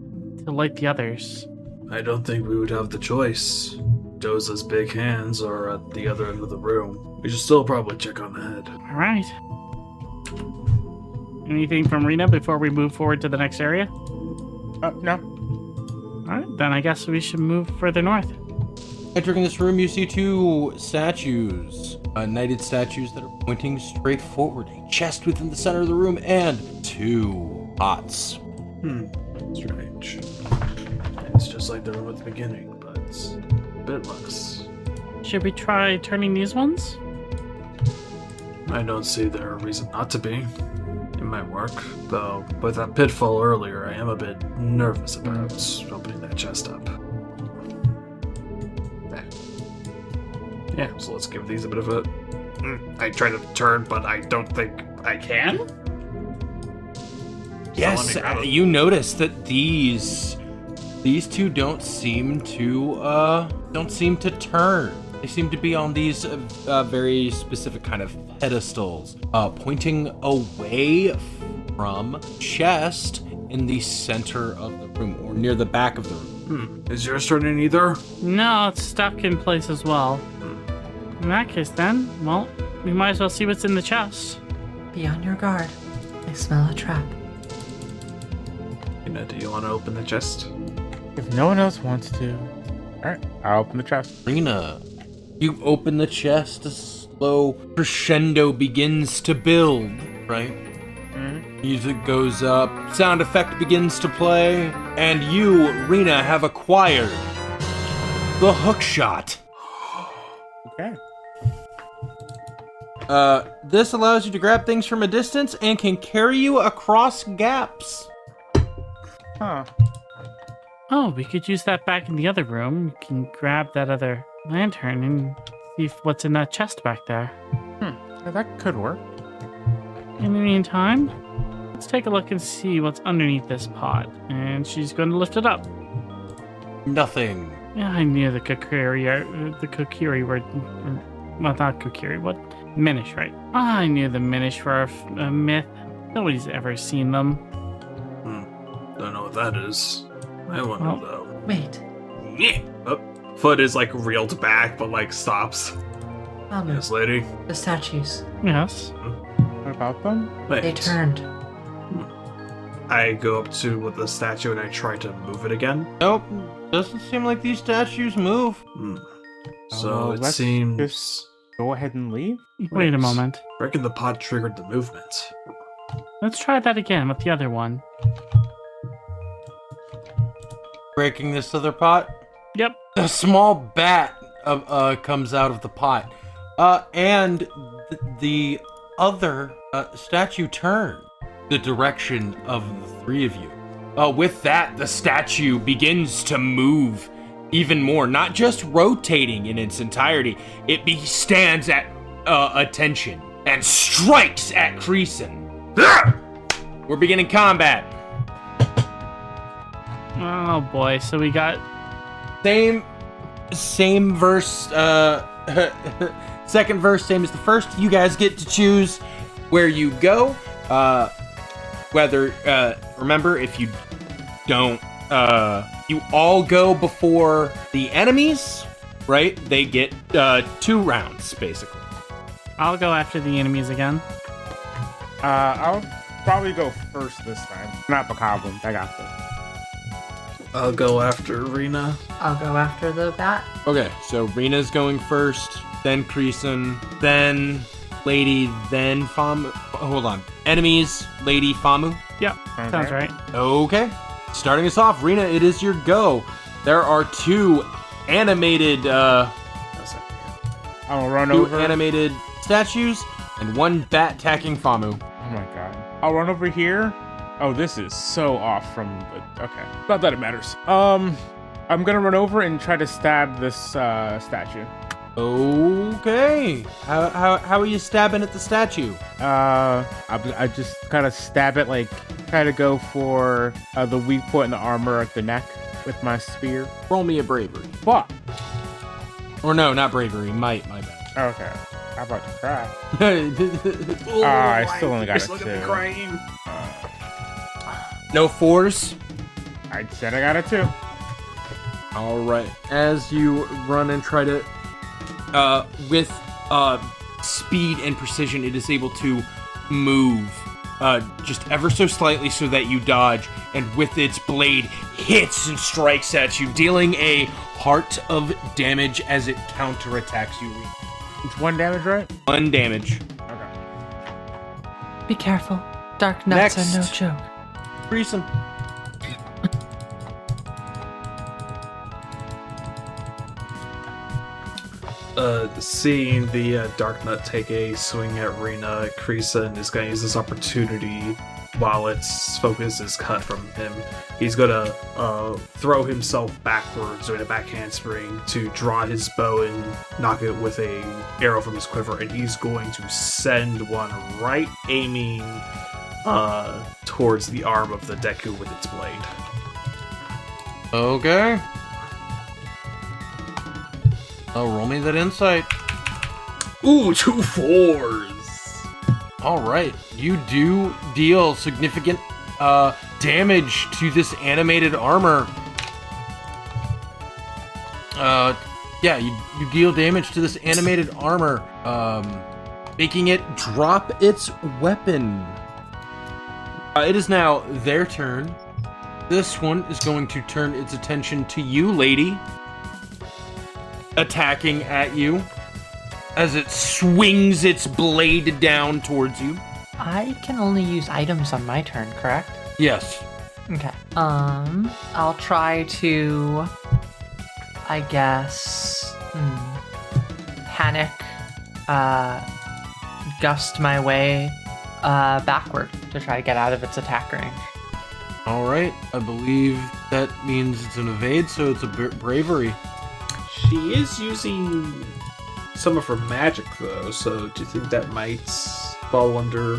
Speaker 2: light the others?
Speaker 4: I don't think we would have the choice. Doza's big hands are at the other end of the room. We should still probably check on the head.
Speaker 2: All right. Anything from Rena before we move forward to the next area?
Speaker 3: No.
Speaker 2: All right, then I guess we should move further north.
Speaker 1: Entering this room, you see 2 statues, knighted statues that are pointing straight forward. A chest within the center of the room, and 2 pots.
Speaker 4: Strange. It's just like the room at the beginning, but it's a bit less.
Speaker 2: Should we try turning these ones?
Speaker 4: I don't see there a reason not to be. It might work, though with that pitfall earlier, I am a bit nervous about opening that chest up. Yeah, so let's give these a bit of a... I try to turn, but I don't think I can?
Speaker 1: Yes,
Speaker 4: let me grab 'em.
Speaker 1: you notice that these 2 don't seem to turn. They seem to be on these very specific kind of pedestals, pointing away from chest in the center of the room, or near the back of the room.
Speaker 4: Is yours turning either?
Speaker 2: No, it's stuck in place as well. In that case, then, well, we might as well see what's in the chest.
Speaker 5: Be on your guard. I smell a trap.
Speaker 4: You know, do you want to open the chest?
Speaker 3: If no one else wants to, all right, I'll open the chest.
Speaker 1: Rena, You open the chest, a slow crescendo begins to build, right? Music goes up, sound effect begins to play, and you, Rena, have acquired the hook shot.
Speaker 3: Okay.
Speaker 1: This allows you to grab things from a distance and can carry you across gaps.
Speaker 3: Huh.
Speaker 2: Oh, we could use that back in the other room. We can grab that other lantern and see what's in that chest back there.
Speaker 3: Yeah, that could work.
Speaker 2: In the meantime, let's take a look and see what's underneath this pot. And she's going to lift it up.
Speaker 1: Nothing.
Speaker 2: Yeah, I knew the Kokiri word. Well, not Kokiri, what? Minish, right? I knew the Minish were a myth. Nobody's ever seen them.
Speaker 7: Don't know what that is. I wonder though.
Speaker 5: Wait,
Speaker 7: Yeah. Oh, foot is like reeled back, but like stops.
Speaker 5: Famu,
Speaker 7: Yes, lady.
Speaker 5: the statues,
Speaker 2: Yes.
Speaker 3: What about them?
Speaker 7: Wait.
Speaker 5: they turned.
Speaker 7: I go up to the statue and I try to move it again.
Speaker 1: Nope. Doesn't seem like these statues move.
Speaker 7: So it
Speaker 3: let's
Speaker 7: seems.
Speaker 3: just go ahead and leave.
Speaker 2: Wait a moment.
Speaker 7: I reckon the pod triggered the movement.
Speaker 2: Let's try that again with the other one.
Speaker 1: Breaking this other pot.
Speaker 2: Yep.
Speaker 1: A small bat comes out of the pot. And the other statue turned the direction of the three of you. With that, the statue begins to move even more, not just rotating in its entirety. It stands at attention and strikes at Creason. We're beginning combat.
Speaker 2: Oh boy, so we got...
Speaker 1: Same verse, second verse, same as the first. You guys get to choose where you go. Remember, if you don't, you all go before the enemies, right? They get 2 rounds, basically.
Speaker 2: I'll go after the enemies again.
Speaker 3: I'll probably go first this time. Not the goblins. I got this.
Speaker 7: I'll go after Rena.
Speaker 5: I'll go after the bat.
Speaker 1: Okay, so Rena's going first, then Creason, then Lady, then Famu. Hold on. Enemies, Lady, Famu.
Speaker 2: Yep, sounds right.
Speaker 1: Okay. Starting us off, Rena, it is your go. There are 2 animated,
Speaker 3: I'll run over.
Speaker 1: animated statues and 1 bat attacking Famu.
Speaker 3: Oh my god. I'll run over here. Oh, this is so off from the... Okay. Not that it matters. I'm gonna run over and try to stab this statue.
Speaker 1: Okay. How are you stabbing at the statue?
Speaker 3: I just kind of stab it, like, try to go for the weak point in the armor at the neck with my spear.
Speaker 1: Roll me a bravery.
Speaker 3: Fuck!
Speaker 1: Or no, not bravery. Might, my bad.
Speaker 3: Okay. I'm about to cry. I still only got a 2.
Speaker 1: No 4s.
Speaker 3: I said I got a 2.
Speaker 1: All right. As you run and try to, with speed and precision, it is able to move just ever so slightly so that you dodge, and with its blade hits and strikes at you, dealing a heart of damage as it counterattacks you.
Speaker 3: It's 1 damage, right?
Speaker 1: 1 damage.
Speaker 3: Okay.
Speaker 5: Be careful. Dark nuts
Speaker 1: Next.
Speaker 5: are no joke.
Speaker 1: Creason.
Speaker 7: Seeing the Dark Nut take a swing at Rena, Creason is going to use this opportunity while its focus is cut from him. He's going to throw himself backwards, doing a back handspring to draw his bow and knock it with a arrow from his quiver, and he's going to send one right aiming towards the arm of the Deku with its blade.
Speaker 1: Okay. Oh, roll me that insight.
Speaker 7: Ooh, 2 4s!
Speaker 1: All right, you do deal significant damage to this animated armor. Yeah, you deal damage to this animated armor, making it drop its weapon. It is now their turn. This one is going to turn its attention to you, lady. attacking at you as it swings its blade down towards you.
Speaker 5: I can only use items on my turn, correct?
Speaker 1: Yes.
Speaker 5: Okay. I'll try to, I guess, panic, gust my way backward to try to get out of its attack range.
Speaker 1: All right. I believe that means it's an evade, so it's a bravery.
Speaker 7: She is using some of her magic, though, so do you think that might fall under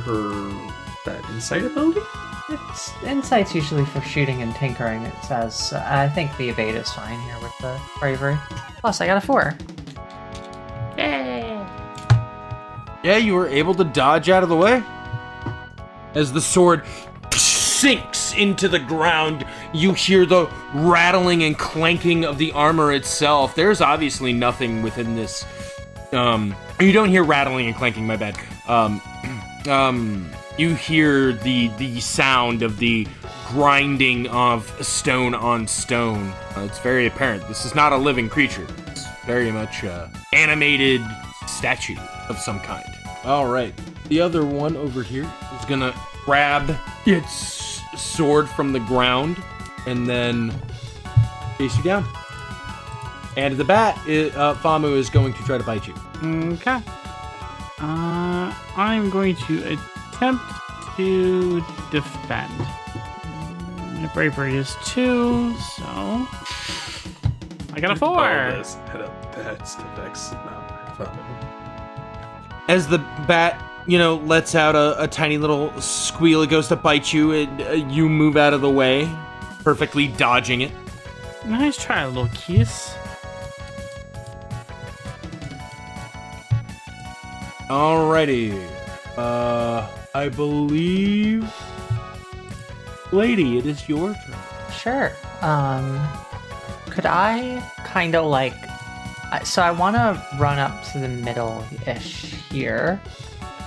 Speaker 7: that insight ability?
Speaker 5: It's insight's usually for shooting and tinkering, it says. I think the evade is fine here with the bravery. Plus, I got a 4. Yay!
Speaker 1: Yeah, you were able to dodge out of the way. As the sword sinks into the ground, you hear the rattling and clanking of the armor itself. There's obviously nothing within this. You don't hear rattling and clanking, my bad. You hear the sound of the grinding of stone on stone. It's very apparent. This is not a living creature. It's very much animated statue of some kind. All right. The other one over here is gonna grab its sword from the ground and then chase you down. And the bat, Famu is going to try to bite you.
Speaker 2: Okay. I'm going to attempt to defend. My bravery is 2, so I got a 4.
Speaker 7: That's effects.
Speaker 1: As the bat, lets out a tiny little squeal, it goes to bite you, and you move out of the way, perfectly dodging it.
Speaker 2: Nice try, little kiss.
Speaker 1: Alrighty. I believe... Lady, it is your turn.
Speaker 5: Sure. Could I kind of like... So I want to run up to the middle-ish here,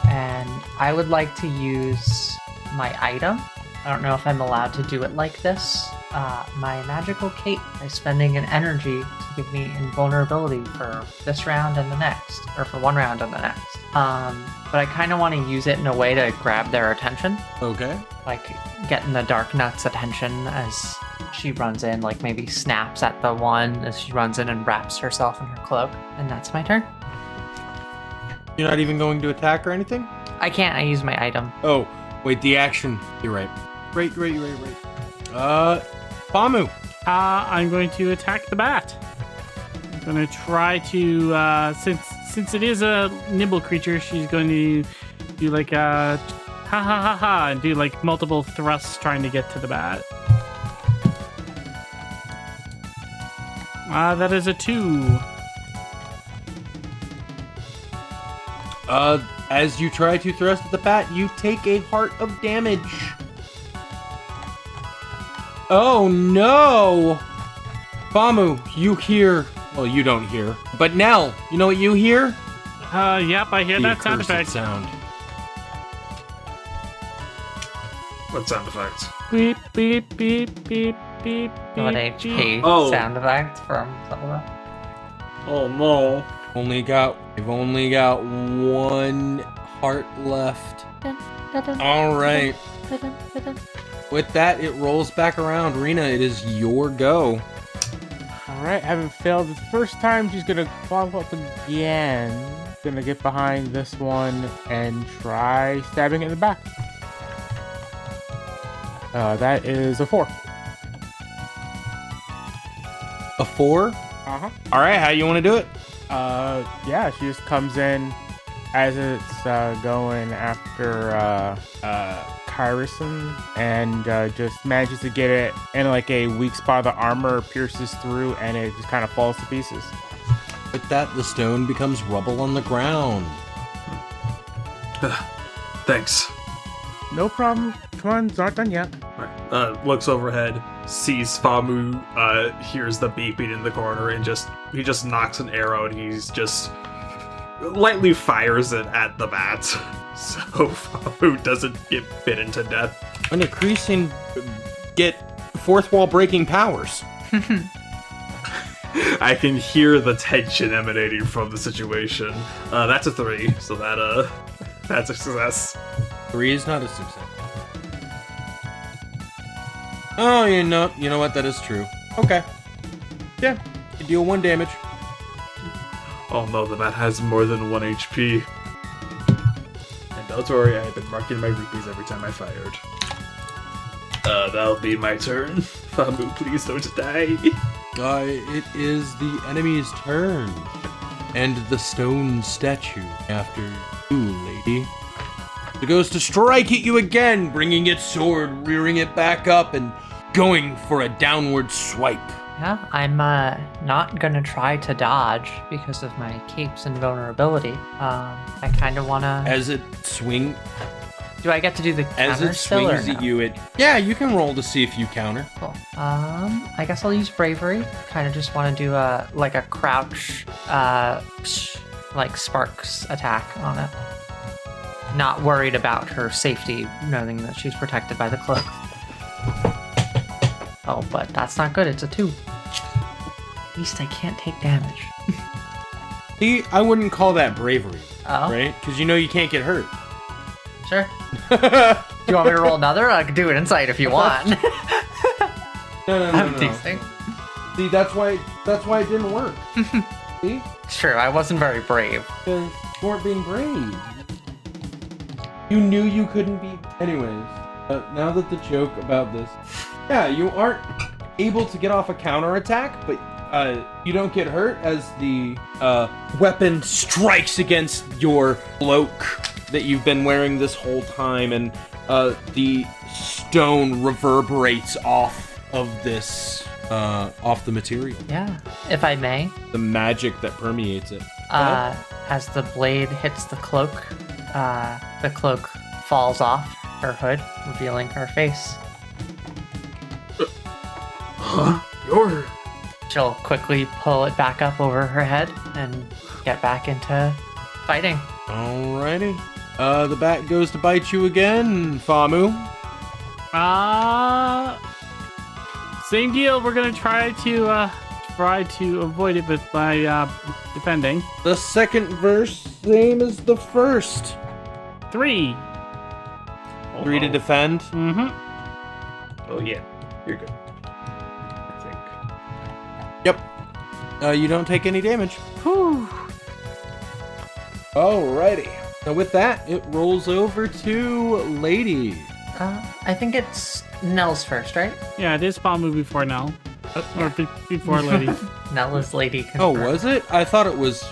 Speaker 5: and I would like to use my item. I don't know if I'm allowed to do it like this. My magical cape by spending an energy to give me invulnerability for this round and the next, or for one round and the next. But I kind of want to use it in a way to grab their attention.
Speaker 1: Okay.
Speaker 5: Like getting the Dark Nut's attention as she runs in, like maybe snaps at the one as she runs in and wraps herself in her cloak. And that's my turn.
Speaker 1: You're not even going to attack or anything?
Speaker 5: I can't, I use my item.
Speaker 1: Oh, wait, the action. You're right. Right. Famu.
Speaker 2: I'm going to attack the bat. I'm going to try to, since it is a nimble creature, she's going to do like a ha ha ha ha and do like multiple thrusts trying to get to the bat. That is a 2.
Speaker 1: As you try to thrust at the bat, you take a heart of damage. Oh no! Famu, you hear... Well, you don't hear. But Nell, you know what you hear?
Speaker 2: Yep, I hear that sound
Speaker 1: accursed
Speaker 2: effect.
Speaker 1: sound.
Speaker 7: What sound effects?
Speaker 2: Beep, beep, beep, beep, beep,
Speaker 5: An
Speaker 2: beep,
Speaker 5: HP
Speaker 7: Oh.
Speaker 5: sound effect from Zelda.
Speaker 7: Oh no.
Speaker 1: We've only got one heart left. All right. With that, it rolls back around. Rena, it is your go.
Speaker 3: Alright, haven't failed the first time. She's gonna follow up again. Gonna get behind this one and try stabbing it in the back. That is a 4.
Speaker 1: A 4?
Speaker 3: Uh-huh.
Speaker 1: All right, how you want to do it?
Speaker 3: Yeah, she just comes in as it's going after Kyrison and just manages to get it in like a weak spot. The armor pierces through and it just kind of falls to pieces.
Speaker 1: With that, the stone becomes rubble on the ground.
Speaker 7: Thanks.
Speaker 3: No problem. Come on, it's not done yet.
Speaker 7: Alright. Looks overhead, sees Famu, hears the beeping in the corner, and he just knocks an arrow and he's just lightly fires it at the bat. So Famu doesn't get bitten to death.
Speaker 1: And Creasin get fourth wall breaking powers.
Speaker 7: I can hear the tension emanating from the situation. That's a 3, so that's a success.
Speaker 1: 3 is not a success. Oh, you know what? That is true. Okay. Yeah, you deal 1 damage.
Speaker 7: Oh no, the bat has more than 1 HP. And don't worry, I have been marking my rupees every time I fired. That'll be my turn. Famu, please don't die.
Speaker 1: It is the enemy's turn. And the stone statue after you, lady. It goes to strike at you again, bringing its sword, rearing it back up, and going for a downward swipe.
Speaker 5: Yeah, I'm not gonna try to dodge because of my capes and vulnerability. I kind of wanna.
Speaker 1: As it swings.
Speaker 5: Do I get to do the
Speaker 1: As
Speaker 5: counter
Speaker 1: it
Speaker 5: still or
Speaker 1: swings
Speaker 5: no?
Speaker 1: at you, yeah, you can roll to see if you counter.
Speaker 5: Cool. I guess I'll use bravery. Kind of just want to do a crouch, like Sparks attack on it. Not worried about her safety, knowing that she's protected by the cloak. Oh, but that's not good. It's a 2. At least I can't take damage.
Speaker 1: See, I wouldn't call that bravery,
Speaker 5: Oh,
Speaker 1: right? Because you can't get hurt.
Speaker 5: sure. Do you want me to roll another? I can do it insight if you want.
Speaker 1: No.
Speaker 5: I'm teasing.
Speaker 1: See, that's why it didn't work. See?
Speaker 5: It's true. I wasn't very brave.
Speaker 1: Because you weren't being brave. You knew you couldn't be. Anyways, now that the joke about this, yeah, you aren't able to get off a counterattack, but you don't get hurt as the weapon strikes against your cloak that you've been wearing this whole time, and the stone reverberates off of this, off the material.
Speaker 5: Yeah. If I may,
Speaker 1: The magic that permeates it.
Speaker 5: as the blade hits the cloak falls off her hood, revealing her face.
Speaker 7: You're...
Speaker 5: She'll quickly pull it back up over her head and get back into fighting.
Speaker 1: Alrighty. The bat goes to bite you again, Famu.
Speaker 2: Same deal. We're gonna try to avoid it with by defending.
Speaker 1: The second verse, same as the first.
Speaker 2: 3.
Speaker 1: 3 to defend.
Speaker 2: Mm-hmm.
Speaker 7: Oh yeah, you're good. I think.
Speaker 1: Yep. You don't take any damage.
Speaker 2: Whew.
Speaker 1: Alrighty. Now with that, it rolls over to Lady.
Speaker 5: I think it's Nell's first, right?
Speaker 2: Yeah, it is Famu before now. Or before Lady.
Speaker 5: Nell is Lady.
Speaker 1: Oh,
Speaker 5: confirmed.
Speaker 1: was it? I thought it was.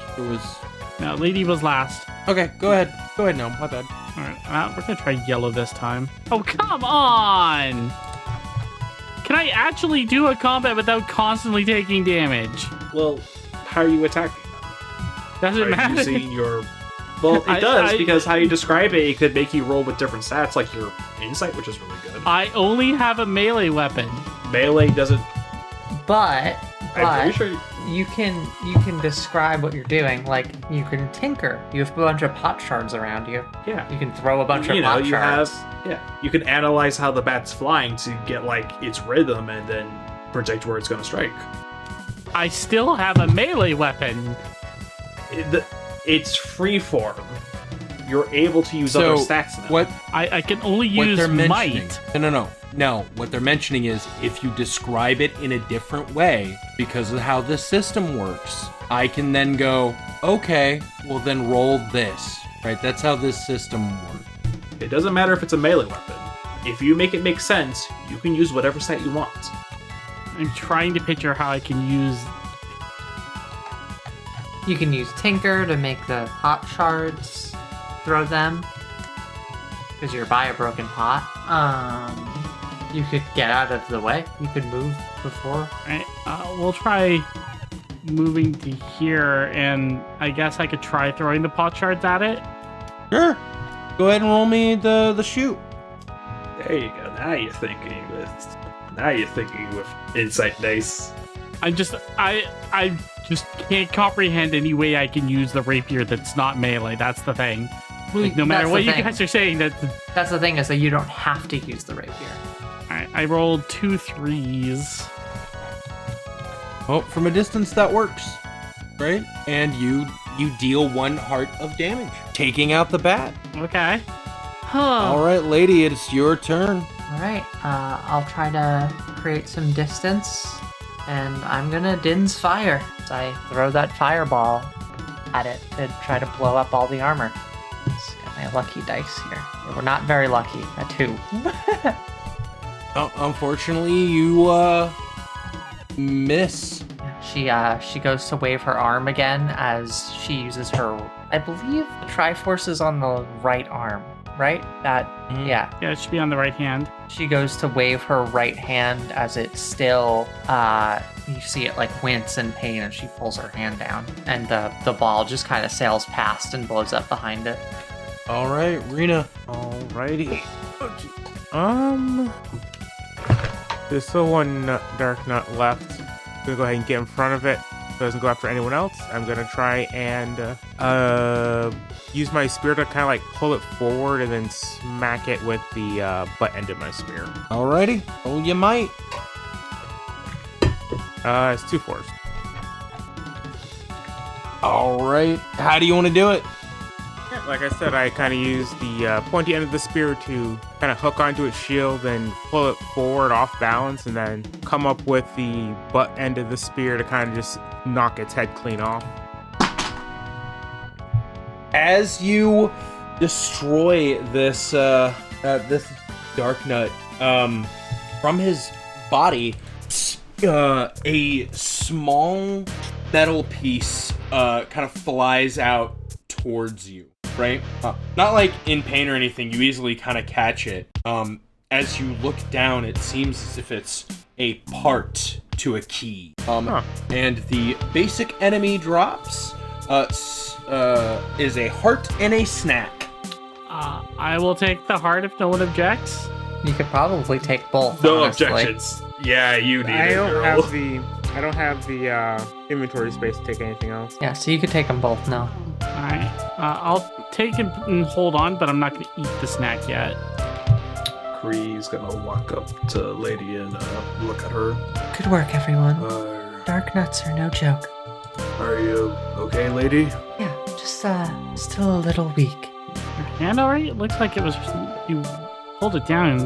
Speaker 2: No, Lady was last.
Speaker 1: Okay, go ahead. Go ahead now. My bad.
Speaker 2: Alright, we're gonna try yellow this time. Oh, come on! Can I actually do a combat without constantly taking damage?
Speaker 7: Well, how are you attacking?
Speaker 2: Doesn't
Speaker 7: Are you
Speaker 2: matter.
Speaker 7: using your... Well, it does, because how you describe it could make you roll with different stats, like your insight, which is really good.
Speaker 2: I only have a melee weapon.
Speaker 7: Melee doesn't...
Speaker 5: But
Speaker 7: I'm pretty sure...
Speaker 5: you can describe what you're doing. Like you can tinker. You have a bunch of pot shards around you.
Speaker 7: Yeah.
Speaker 5: You can throw a bunch of
Speaker 7: You know,
Speaker 5: pot
Speaker 7: you
Speaker 5: shards.
Speaker 7: have... Yeah. You can analyze how the bat's flying to get, like, its rhythm and then predict where it's going to strike.
Speaker 2: I still have a melee weapon.
Speaker 7: It's freeform. You're able to use other stats now.
Speaker 1: What
Speaker 2: I can only
Speaker 1: what
Speaker 2: use
Speaker 1: they're mentioning?
Speaker 2: might.
Speaker 1: No. What they're mentioning is if you describe it in a different way because of how this system works, I can then go, okay, well then roll this. Right? That's how this system works.
Speaker 7: It doesn't matter if it's a melee weapon. If you make it make sense, you can use whatever stat you want.
Speaker 2: I'm trying to picture how I can use.
Speaker 5: You can use tinker to make the pot shards. Throw them because you're by a broken pot. You could get out of the way. You could move before.
Speaker 2: Right, we'll try moving to here, and I guess I could try throwing the pot shards at it.
Speaker 1: Sure. Go ahead and roll me the shoot.
Speaker 7: There you go. Now you're thinking with insight dice.
Speaker 2: I just can't comprehend any way I can use the rapier that's not melee. That's the thing. Like, no matter
Speaker 5: That's
Speaker 2: what
Speaker 5: the
Speaker 2: you
Speaker 5: thing.
Speaker 2: guys are saying,
Speaker 5: That's the thing, is that you don't have to use the rapier.
Speaker 2: Alright, I rolled 2 3s.
Speaker 1: Well, from a distance that works, right? And you deal 1 heart of damage, taking out the bat.
Speaker 2: Okay.
Speaker 1: All right, lady, it's your turn.
Speaker 5: All right, I'll try to create some distance, and I'm gonna Din's Fire. So I throw that fireball at it to try to blow up all the armor. Just got my lucky dice here. We're not very lucky, a 2.
Speaker 1: Unfortunately, you miss.
Speaker 5: She goes to wave her arm again as she uses her, I believe the Triforce is on the right arm, right? Yeah.
Speaker 2: Yeah, it should be on the right hand.
Speaker 5: She goes to wave her right hand as it still, you see it like wince in pain as she pulls her hand down. And the ball just kind of sails past and blows up behind it.
Speaker 1: All right, Rena.
Speaker 3: Alrighty. There's still 1 Dark Nut left. I'm gonna go ahead and get in front of it so it doesn't go after anyone else. I'm gonna try and use my spear to kind of like pull it forward and then smack it with the butt end of my spear.
Speaker 1: Alrighty, roll your might.
Speaker 3: It's 2 4s.
Speaker 1: All right, how do you want to do it?
Speaker 3: Like I said, I kind of use the pointy end of the spear to kind of hook onto its shield and pull it forward off balance, and then come up with the butt end of the spear to kind of just knock its head clean off.
Speaker 1: As you destroy this this Dark Nut, from his body, a small metal piece kind of flies out towards you. Right? Not like in pain or anything, you easily kind of catch it. As you look down, it seems as if it's a part to a key. And the basic enemy drops is a heart and a snack.
Speaker 2: I will take the heart if no one objects.
Speaker 5: You could probably take both.
Speaker 7: No
Speaker 5: honestly.
Speaker 7: objections. Yeah, you need it, girl.
Speaker 3: I don't have the inventory space to take anything else.
Speaker 5: Yeah, so you could take them both now.
Speaker 2: Alright. I'll take and hold on, but I'm not going to eat the snack yet.
Speaker 7: Kree's gonna walk up to Lady and look at her.
Speaker 5: Good work, everyone.
Speaker 7: Uh,
Speaker 5: Dark nuts are no joke.
Speaker 7: Are you okay, Lady?
Speaker 5: Yeah, just still a little weak.
Speaker 2: Your hand alright? It looks like it was... You pulled it down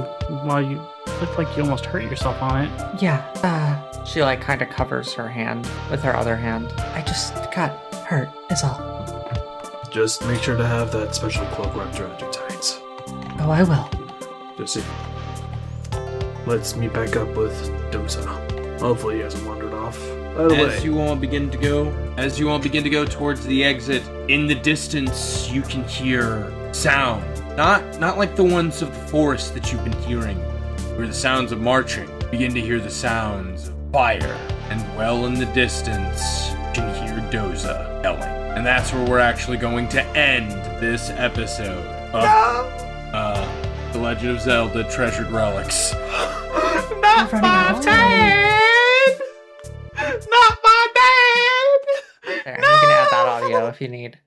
Speaker 2: while you... Looked like you almost hurt yourself on it.
Speaker 5: Yeah, she like kind of covers her hand with her other hand. I just got hurt, is all.
Speaker 7: Just make sure to have that special cloak wrapped around your tights.
Speaker 5: Oh, I will.
Speaker 7: Just see. Let's meet back up with Dosa. Hopefully he hasn't wandered off. By the way,
Speaker 1: As you all begin to go towards the exit, in the distance you can hear sound. Not like the ones of the forest that you've been hearing, where the sounds of marching. You begin to hear the sounds of fire, and well in the distance you can hear Dosa yelling. And that's where we're actually going to end this episode of The Legend of Zelda Treasured Relics.
Speaker 5: Not my
Speaker 3: dad! Not my dad!
Speaker 5: There, you can add that audio if you need.